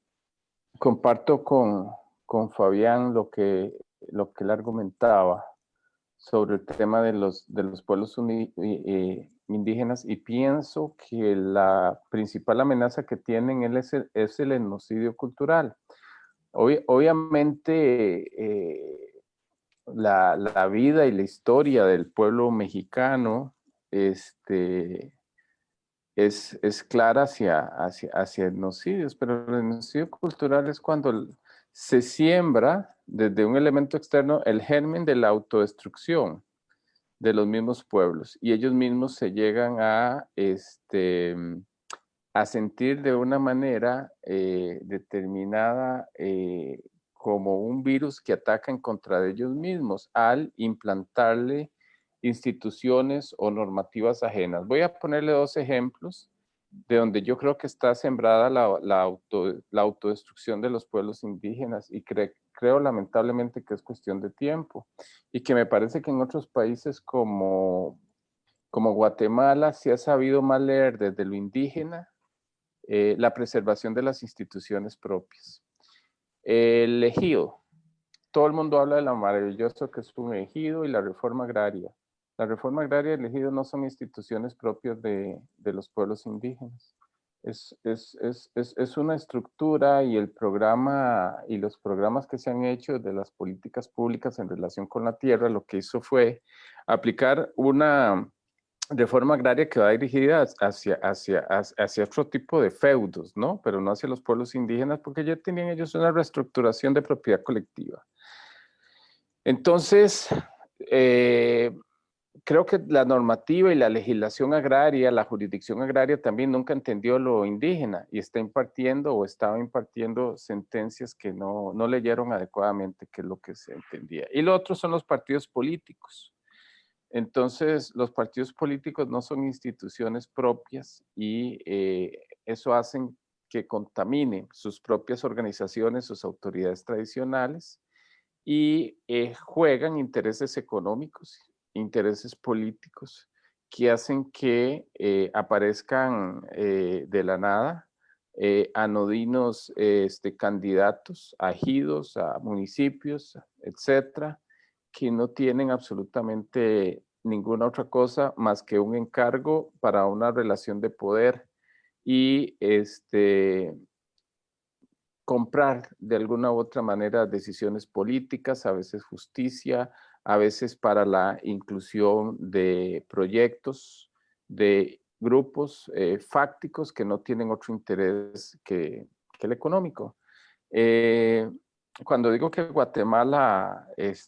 comparto con Fabián lo que él argumentaba sobre el tema de los pueblos indígenas, y pienso que la principal amenaza que tienen es el etnocidio cultural. Obviamente, la vida y la historia del pueblo mexicano es clara hacia etnocidios, pero el etnocidio cultural es cuando se siembra desde un elemento externo el germen de la autodestrucción de los mismos pueblos y ellos mismos se llegan a a sentir de una manera determinada como un virus que ataca en contra de ellos mismos al implantarle instituciones o normativas ajenas. Voy a ponerle 2 ejemplos de donde yo creo que está sembrada la autodestrucción de los pueblos indígenas y creo lamentablemente que es cuestión de tiempo y que me parece que en otros países como Guatemala se ha sabido más leer desde lo indígena la preservación de las instituciones propias. El ejido. Todo el mundo habla de lo maravilloso que es un ejido y la reforma agraria. La reforma agraria y el ejido no son instituciones propias de los pueblos indígenas. Es una estructura y el programa y los programas que se han hecho de las políticas públicas en relación con la tierra, lo que hizo fue aplicar una reforma agraria que va dirigida hacia otro tipo de feudos, ¿no? Pero no hacia los pueblos indígenas, porque ya tenían ellos una reestructuración de propiedad colectiva. Entonces, creo que la normativa y la legislación agraria, la jurisdicción agraria también nunca entendió lo indígena y está impartiendo o estaba impartiendo sentencias que no leyeron adecuadamente qué es lo que se entendía. Y lo otro son los partidos políticos. Entonces, los partidos políticos no son instituciones propias y eso hace que contaminen sus propias organizaciones, sus autoridades tradicionales y juegan intereses económicos, intereses políticos que hacen que aparezcan de la nada anodinos candidatos a ejidos, a municipios, etcétera, que no tienen absolutamente ninguna otra cosa más que un encargo para una relación de poder y comprar de alguna u otra manera decisiones políticas, a veces justicia, a veces para la inclusión de proyectos, de grupos fácticos que no tienen otro interés que el económico. Cuando digo que Guatemala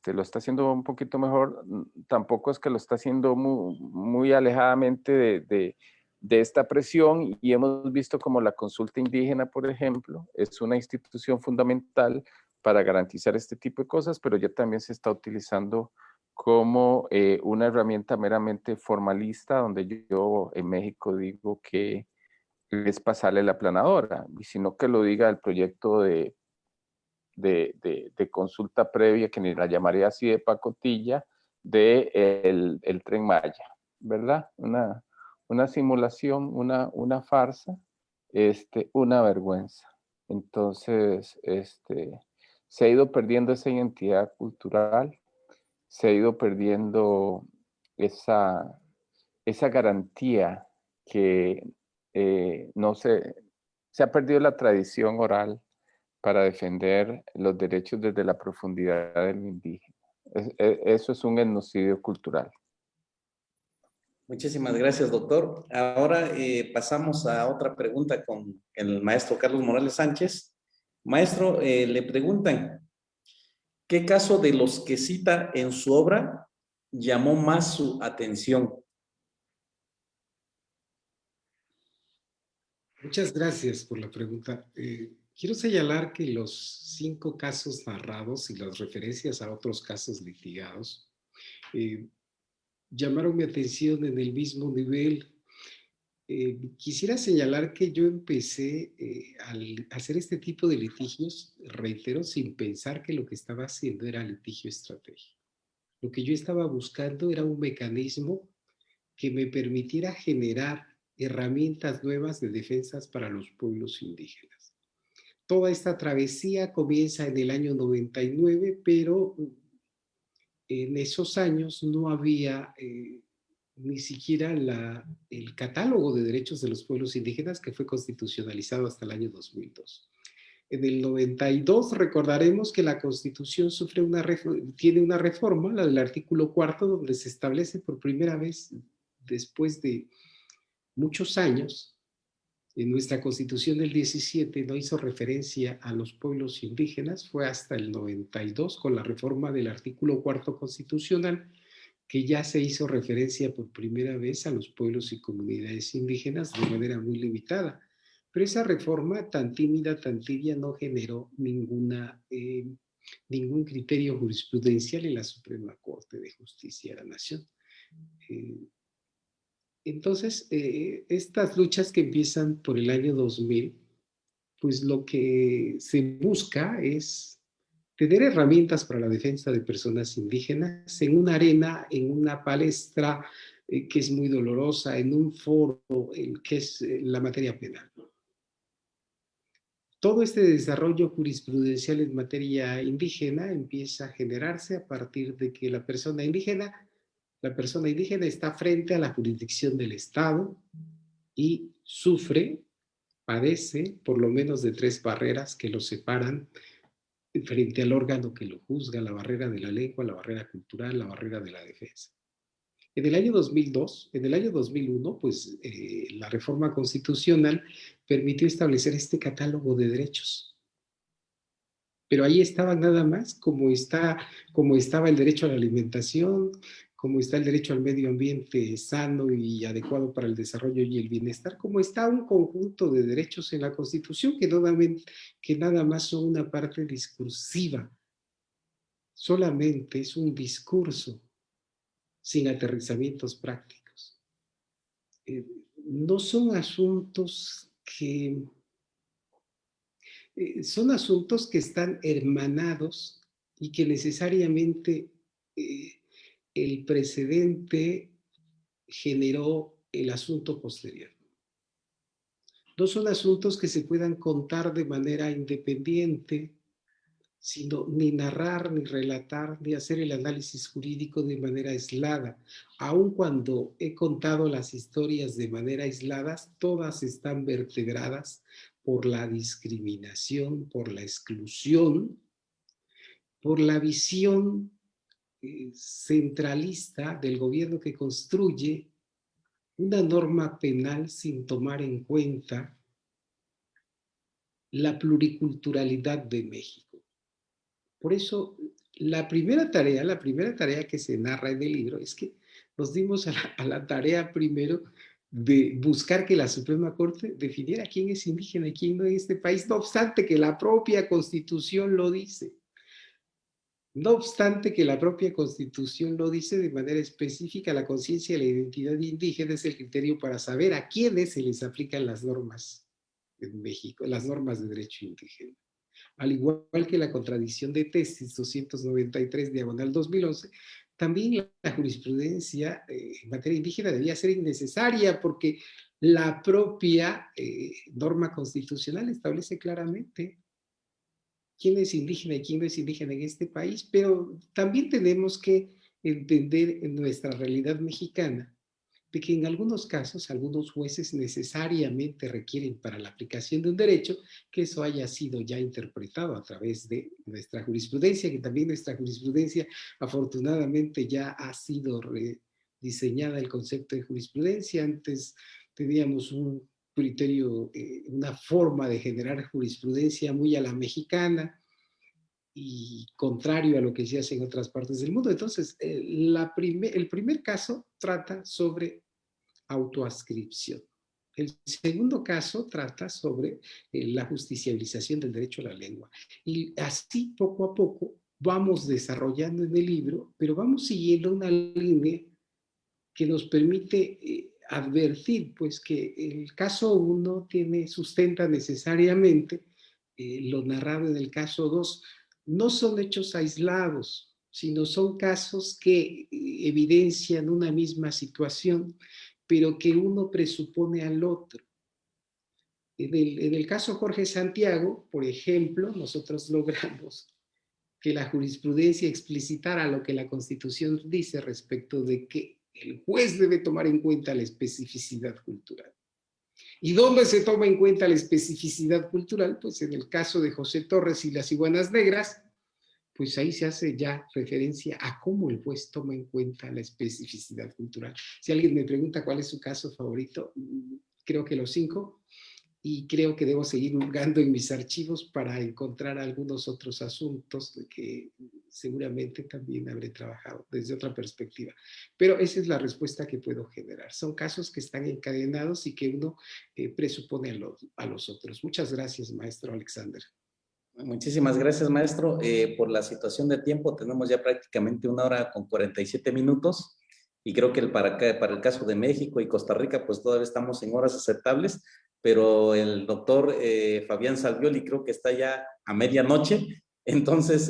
lo está haciendo un poquito mejor, tampoco es que lo está haciendo muy alejadamente de esta presión y hemos visto como la consulta indígena, por ejemplo, es una institución fundamental para garantizar este tipo de cosas, pero ya también se está utilizando como una herramienta meramente formalista, donde yo en México digo que es pasarle la aplanadora, y sino que lo diga el proyecto de consulta previa, que ni la llamaría así de pacotilla, el Tren Maya, ¿verdad? Una simulación, una farsa, una vergüenza. Entonces, se ha ido perdiendo esa identidad cultural, se ha ido perdiendo esa garantía que se ha perdido la tradición oral para defender los derechos desde la profundidad del indígena. Eso es un genocidio cultural. Muchísimas gracias, doctor. Ahora pasamos a otra pregunta con el maestro Carlos Morales Sánchez. Maestro, le preguntan, ¿qué caso de los que cita en su obra llamó más su atención? Muchas gracias por la pregunta. Quiero señalar que los 5 casos narrados y las referencias a otros casos litigados llamaron mi atención en el mismo nivel. Quisiera señalar que yo empecé al hacer este tipo de litigios, reitero, sin pensar que lo que estaba haciendo era litigio estratégico. Lo que yo estaba buscando era un mecanismo que me permitiera generar herramientas nuevas de defensas para los pueblos indígenas. Toda esta travesía comienza en el año 99, pero en esos años no había ni siquiera el catálogo de derechos de los pueblos indígenas, que fue constitucionalizado hasta el año 2002. En el 92 recordaremos que la Constitución tiene una reforma, la del artículo 4, donde se establece por primera vez, después de muchos años, en nuestra Constitución del 17 no hizo referencia a los pueblos indígenas, fue hasta el 92 con la reforma del artículo 4 constitucional que ya se hizo referencia por primera vez a los pueblos y comunidades indígenas de manera muy limitada. Pero esa reforma tan tímida, tan tibia, no generó ningún criterio jurisprudencial en la Suprema Corte de Justicia de la Nación. Entonces, estas luchas que empiezan por el año 2000, pues lo que se busca es tener herramientas para la defensa de personas indígenas en una arena, en una palestra que es muy dolorosa, en un foro que es la materia penal. Todo este desarrollo jurisprudencial en materia indígena empieza a generarse a partir de que la persona indígena está frente a la jurisdicción del Estado y sufre, padece por lo menos de 3 barreras que lo separan frente al órgano que lo juzga: la barrera de la lengua, la barrera cultural, la barrera de la defensa. En el año 2001, pues la reforma constitucional permitió establecer este catálogo de derechos. Pero ahí estaban nada más, como estaba el derecho a la alimentación, como está el derecho al medio ambiente sano y adecuado para el desarrollo y el bienestar, como está un conjunto de derechos en la Constitución que nada más son una parte discursiva. Solamente es un discurso sin aterrizamientos prácticos. No son asuntos que... son asuntos que están hermanados y que necesariamente el precedente generó el asunto posterior. No son asuntos que se puedan contar de manera independiente, sino ni narrar, ni relatar, ni hacer el análisis jurídico de manera aislada. Aun cuando he contado las historias de manera aislada, todas están vertebradas por la discriminación, por la exclusión, por la visión centralista del gobierno que construye una norma penal sin tomar en cuenta la pluriculturalidad de México. Por eso, la primera tarea que se narra en el libro es que nos dimos a la tarea primero de buscar que la Suprema Corte definiera quién es indígena y quién no en este país, no obstante que la propia Constitución lo dice. No obstante que la propia Constitución lo dice de manera específica, la conciencia de la identidad indígena es el criterio para saber a quiénes se les aplican las normas en México, las normas de derecho indígena. Al igual que la contradicción de tesis 293/2011, también la jurisprudencia en materia indígena debía ser innecesaria porque la propia norma constitucional establece claramente quién es indígena y quién no es indígena en este país, pero también tenemos que entender en nuestra realidad mexicana de que en algunos casos algunos jueces necesariamente requieren para la aplicación de un derecho que eso haya sido ya interpretado a través de nuestra jurisprudencia, que también nuestra jurisprudencia afortunadamente ya ha sido rediseñada el concepto de jurisprudencia. Antes teníamos un criterio, una forma de generar jurisprudencia muy a la mexicana y contrario a lo que se hace en otras partes del mundo. Entonces, el primer caso trata sobre autoascripción. El segundo caso trata sobre la justiciabilización del derecho a la lengua. Y así, poco a poco, vamos desarrollando en el libro, pero vamos siguiendo una línea que nos permite advertir, pues, que el caso 1 sustenta necesariamente lo narrado en el caso 2. No son hechos aislados, sino son casos que evidencian una misma situación, pero que uno presupone al otro. En el caso Jorge Santiago, por ejemplo, nosotros logramos que la jurisprudencia explicitara lo que la Constitución dice respecto de que el juez debe tomar en cuenta la especificidad cultural. ¿Y dónde se toma en cuenta la especificidad cultural? Pues en el caso de José Torres y las iguanas negras, pues ahí se hace ya referencia a cómo el juez toma en cuenta la especificidad cultural. Si alguien me pregunta cuál es su caso favorito, creo que los 5, y creo que debo seguir hurgando en mis archivos para encontrar algunos otros asuntos que seguramente también habré trabajado desde otra perspectiva. Pero esa es la respuesta que puedo generar. Son casos que están encadenados y que uno presupone a los otros. Muchas gracias, maestro Alexander. Muchísimas gracias, maestro. Por la situación de tiempo, tenemos ya prácticamente 1 hora con 47 minutos y creo que para el caso de México y Costa Rica, pues todavía estamos en horas aceptables, pero el doctor Fabián Salvioli creo que está ya a medianoche, entonces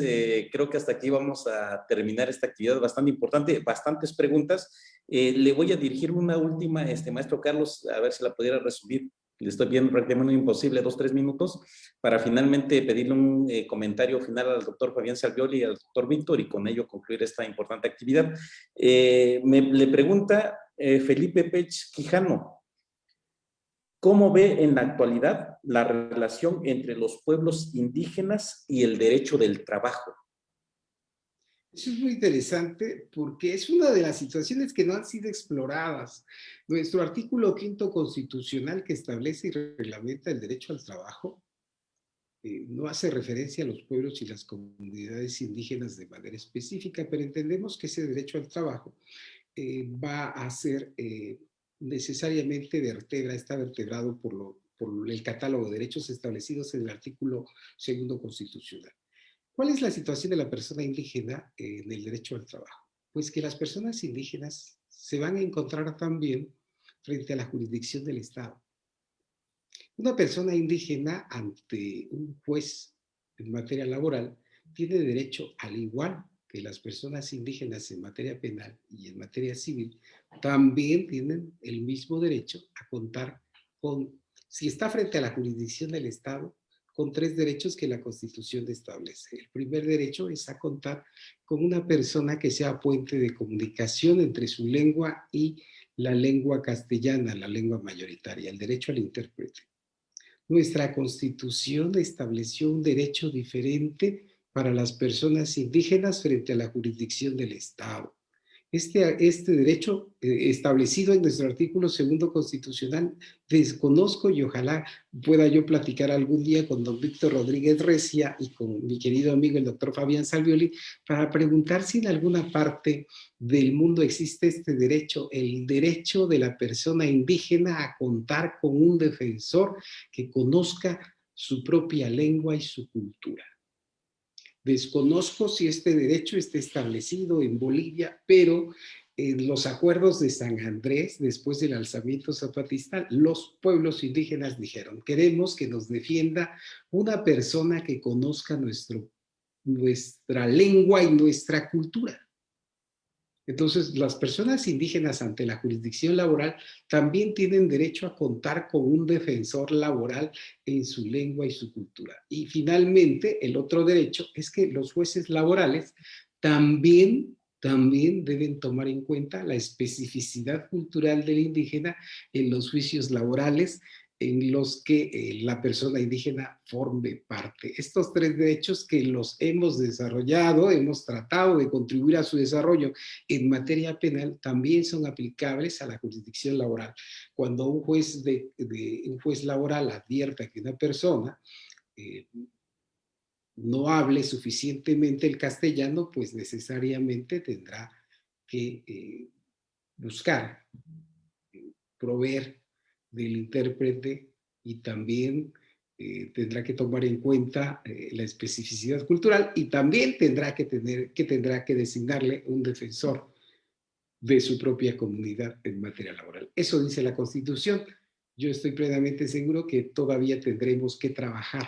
creo que hasta aquí vamos a terminar esta actividad bastante importante, bastantes preguntas. Le voy a dirigir una última, maestro Carlos, a ver si la pudiera resumir. Le estoy viendo prácticamente imposible, 2-3 minutos, para finalmente pedirle un comentario final al doctor Fabián Salvioli y al doctor Víctor y con ello concluir esta importante actividad. Le pregunta Felipe Pech Quijano, ¿cómo ve en la actualidad la relación entre los pueblos indígenas y el derecho del trabajo? Eso es muy interesante porque es una de las situaciones que no han sido exploradas. Nuestro artículo 5º constitucional que establece y reglamenta el derecho al trabajo no hace referencia a los pueblos y las comunidades indígenas de manera específica, pero entendemos que ese derecho al trabajo va a ser necesariamente está vertebrado por el catálogo de derechos establecidos en el artículo 2º constitucional. ¿Cuál es la situación de la persona indígena en el derecho al trabajo? Pues que las personas indígenas se van a encontrar también frente a la jurisdicción del Estado. Una persona indígena ante un juez en materia laboral tiene derecho, al igual que las personas indígenas en materia penal y en materia civil, también tienen el mismo derecho a contar con, si está frente a la jurisdicción del Estado, con 3 derechos que la Constitución establece. El primer derecho es a contar con una persona que sea puente de comunicación entre su lengua y la lengua castellana, la lengua mayoritaria, el derecho al intérprete. Nuestra Constitución estableció un derecho diferente para las personas indígenas frente a la jurisdicción del Estado. Este derecho establecido en nuestro artículo 2º constitucional desconozco y ojalá pueda yo platicar algún día con don Víctor Rodríguez Recia y con mi querido amigo el doctor Fabián Salvioli para preguntar si en alguna parte del mundo existe este derecho, el derecho de la persona indígena a contar con un defensor que conozca su propia lengua y su cultura. Desconozco si este derecho está establecido en Bolivia, pero en los acuerdos de San Andrés, después del alzamiento zapatista, los pueblos indígenas dijeron, queremos que nos defienda una persona que conozca nuestra lengua y nuestra cultura. Entonces, las personas indígenas ante la jurisdicción laboral también tienen derecho a contar con un defensor laboral en su lengua y su cultura. Y finalmente, el otro derecho es que los jueces laborales también deben tomar en cuenta la especificidad cultural del indígena en los juicios laborales en los que la persona indígena forme parte. Estos 3 derechos que los hemos desarrollado, hemos tratado de contribuir a su desarrollo en materia penal, también son aplicables a la jurisdicción laboral. Cuando un juez laboral advierta que una persona no hable suficientemente el castellano, pues necesariamente tendrá que buscar, proveer del intérprete y también tendrá que tomar en cuenta la especificidad cultural y también tendrá que designarle un defensor de su propia comunidad en materia laboral. Eso dice la Constitución. Yo estoy plenamente seguro que todavía tendremos que trabajar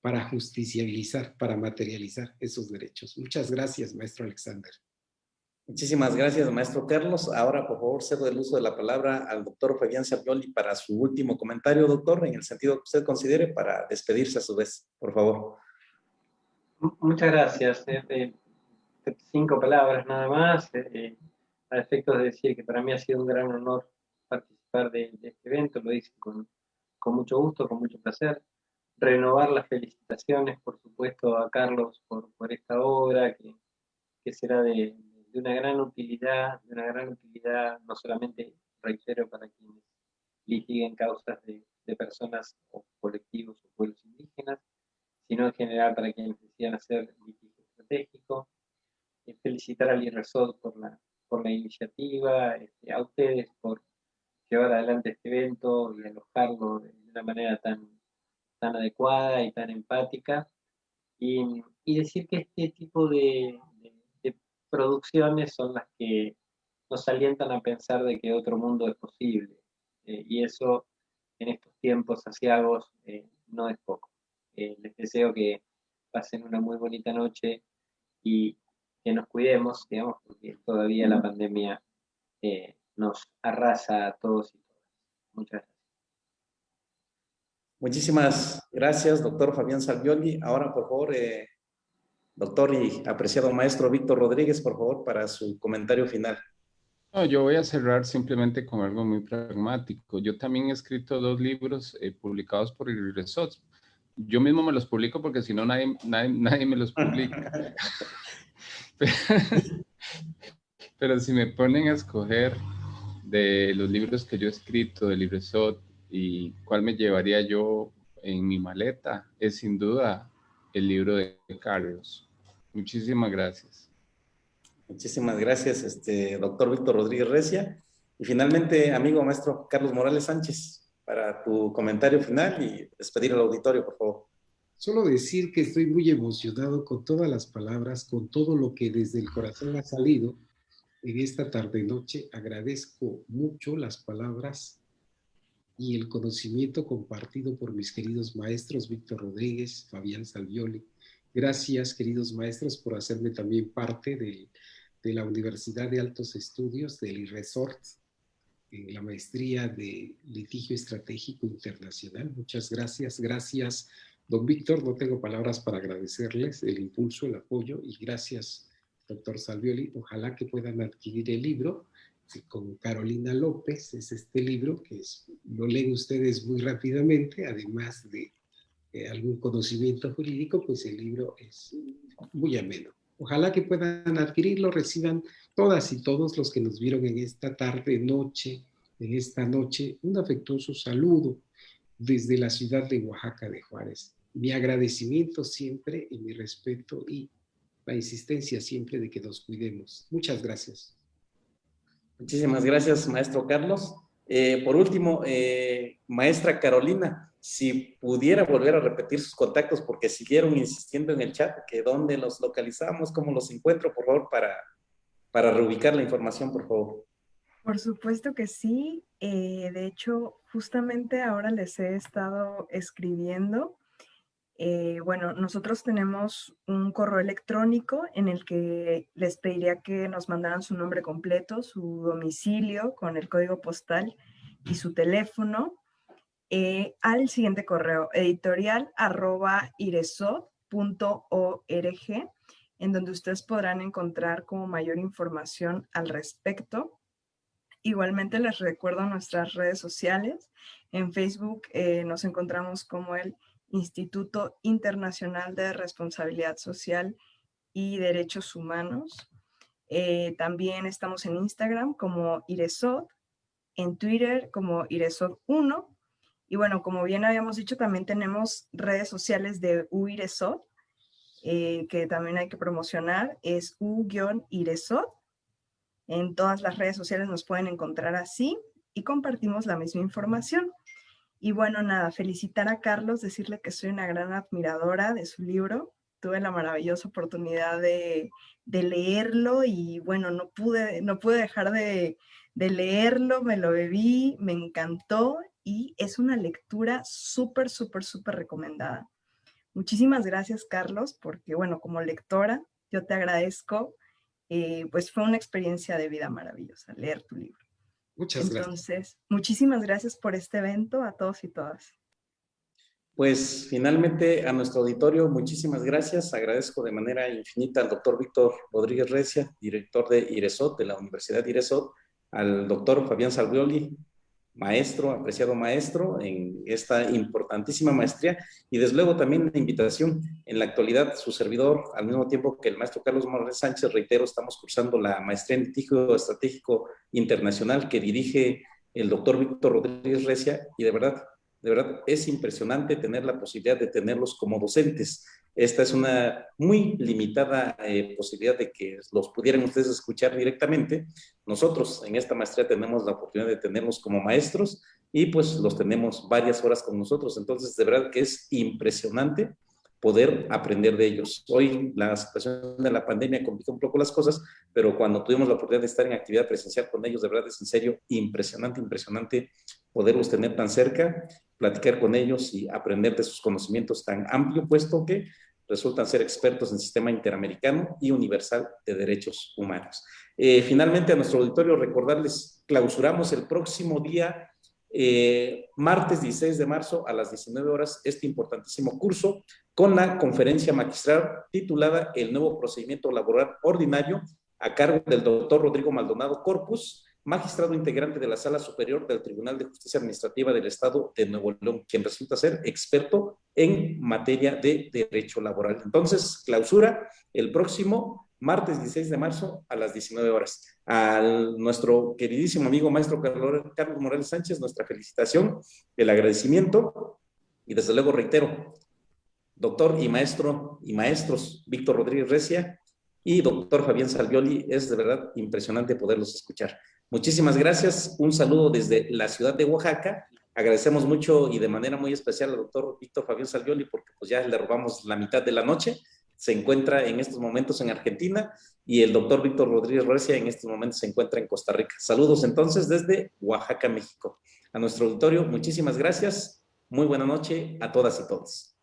para justicializar, para materializar esos derechos. Muchas gracias, maestro Alexander. Muchísimas gracias, maestro Carlos. Ahora, por favor, cedo el uso de la palabra al doctor Fabián Salvioli para su último comentario, doctor, en el sentido que usted considere, para despedirse a su vez, por favor. Muchas gracias. 5 palabras nada más, a efectos de decir que para mí ha sido un gran honor participar de este evento, lo hice con mucho gusto, con mucho placer. Renovar las felicitaciones, por supuesto, a Carlos por esta obra, que será de una gran utilidad, no solamente, reitero, para quienes litiguen causas de personas o colectivos o pueblos indígenas, sino en general para quienes decidan hacer litigios estratégico. Felicitar al IRESOT por la iniciativa, a ustedes por llevar adelante este evento y alojarlo de una manera tan adecuada y tan empática. Y decir que este tipo de producciones son las que nos alientan a pensar de que otro mundo es posible. Y eso en estos tiempos aciagos no es poco. Les deseo que pasen una muy bonita noche y que nos cuidemos, digamos, porque todavía la pandemia nos arrasa a todos y todas. Muchas gracias. Muchísimas gracias, doctor Fabián Salvioli. Ahora, por favor, doctor y apreciado maestro Víctor Rodríguez, por favor, para su comentario final. No, yo voy a cerrar simplemente con algo muy pragmático. Yo también he escrito 2 libros publicados por el IRESOT. Yo mismo me los publico porque si no nadie me los publica. Pero si me ponen a escoger de los libros que yo he escrito del IRESOT y cuál me llevaría yo en mi maleta, es sin duda el libro de Carlos. Muchísimas gracias. Muchísimas gracias, doctor Víctor Rodríguez Recia. Y finalmente, amigo maestro Carlos Morales Sánchez, para tu comentario final y despedir al auditorio, por favor. Solo decir que estoy muy emocionado con todas las palabras, con todo lo que desde el corazón ha salido en esta tarde-noche. Agradezco mucho las palabras y el conocimiento compartido por mis queridos maestros Víctor Rodríguez, Fabián Salvioli. Gracias, queridos maestros, por hacerme también parte de la Universidad de Altos Estudios, del IRESOT, en la maestría de Litigio Estratégico Internacional. Muchas gracias. Gracias, don Víctor. No tengo palabras para agradecerles el impulso, el apoyo, y gracias, doctor Salvioli. Ojalá que puedan adquirir el libro con Carolina López. Es este libro que lo leen ustedes muy rápidamente, además de algún conocimiento jurídico, pues el libro es muy ameno. Ojalá que puedan adquirirlo, reciban todas y todos los que nos vieron en esta tarde, noche, en esta noche, un afectuoso saludo desde la ciudad de Oaxaca de Juárez. Mi agradecimiento siempre y mi respeto y la insistencia siempre de que nos cuidemos. Muchas gracias. Muchísimas gracias, maestro Carlos. Por último, maestra Carolina, si pudiera volver a repetir sus contactos, porque siguieron insistiendo en el chat, que dónde los localizamos, cómo los encuentro, por favor, para reubicar la información, por favor. Por supuesto que sí. De hecho, justamente ahora les he estado escribiendo. Bueno, nosotros tenemos un correo electrónico en el que les pediría que nos mandaran su nombre completo, su domicilio con el código postal y su teléfono al siguiente correo, editorial@iresot.org, en donde ustedes podrán encontrar como mayor información al respecto. Igualmente les recuerdo nuestras redes sociales. En Facebook nos encontramos como el Instituto Internacional de Responsabilidad Social y Derechos Humanos. También estamos en Instagram como IRESOT, en Twitter como IRESOT1. Y bueno, como bien habíamos dicho, también tenemos redes sociales de UIRESOT, que también hay que promocionar, es U-IRESOT. En todas las redes sociales nos pueden encontrar así y compartimos la misma información. Y bueno, nada, felicitar a Carlos, decirle que soy una gran admiradora de su libro. Tuve la maravillosa oportunidad de leerlo y bueno, no pude dejar de leerlo, me lo bebí, me encantó y es una lectura súper, súper, súper recomendada. Muchísimas gracias, Carlos, porque bueno, como lectora, yo te agradezco, pues fue una experiencia de vida maravillosa leer tu libro. Muchas gracias. Entonces, muchísimas gracias por este evento a todos y todas. Pues finalmente a nuestro auditorio, muchísimas gracias. Agradezco de manera infinita al doctor Víctor Rodríguez Recia, director de IRESOT, de la Universidad de IRESOT, al doctor Fabián Salvioli, maestro, apreciado maestro en esta importantísima maestría, y desde luego también la invitación. En la actualidad, su servidor, al mismo tiempo que el maestro Carlos Morales Sánchez, reitero, estamos cursando la maestría en litigio estratégico internacional que dirige el doctor Víctor Rodríguez Recia, y de verdad es impresionante tener la posibilidad de tenerlos como docentes. Esta es una muy limitada posibilidad de que los pudieran ustedes escuchar directamente. Nosotros en esta maestría tenemos la oportunidad de tenerlos como maestros y pues los tenemos varias horas con nosotros. Entonces, de verdad que es impresionante poder aprender de ellos. Hoy la situación de la pandemia complicó un poco las cosas, pero cuando tuvimos la oportunidad de estar en actividad presencial con ellos, de verdad es en serio impresionante, impresionante poderlos tener tan cerca, platicar con ellos y aprender de sus conocimientos tan amplio, puesto que resultan ser expertos en el sistema interamericano y universal de derechos humanos. Finalmente, a nuestro auditorio, recordarles, clausuramos el próximo día, martes 16 de marzo a las 19 horas, este importantísimo curso con la conferencia magistral titulada El nuevo procedimiento laboral ordinario, a cargo del doctor Rodrigo Maldonado Corpus, magistrado integrante de la Sala Superior del Tribunal de Justicia Administrativa del Estado de Nuevo León, quien resulta ser experto en materia de derecho laboral. Entonces, clausura el próximo martes 16 de marzo a las 19 horas. A nuestro queridísimo amigo maestro Carlos Morales Sánchez, nuestra felicitación, el agradecimiento y desde luego reitero, doctor y maestro y maestros Víctor Rodríguez Recia y doctor Fabián Salvioli, es de verdad impresionante poderlos escuchar. Muchísimas gracias, un saludo desde la ciudad de Oaxaca. Agradecemos mucho y de manera muy especial al doctor Víctor Fabián Salvioli porque pues ya le robamos la mitad de la noche. Se encuentra en estos momentos en Argentina y el doctor Víctor Rodríguez Recia en estos momentos se encuentra en Costa Rica. Saludos entonces desde Oaxaca, México. A nuestro auditorio, muchísimas gracias. Muy buena noche a todas y todos.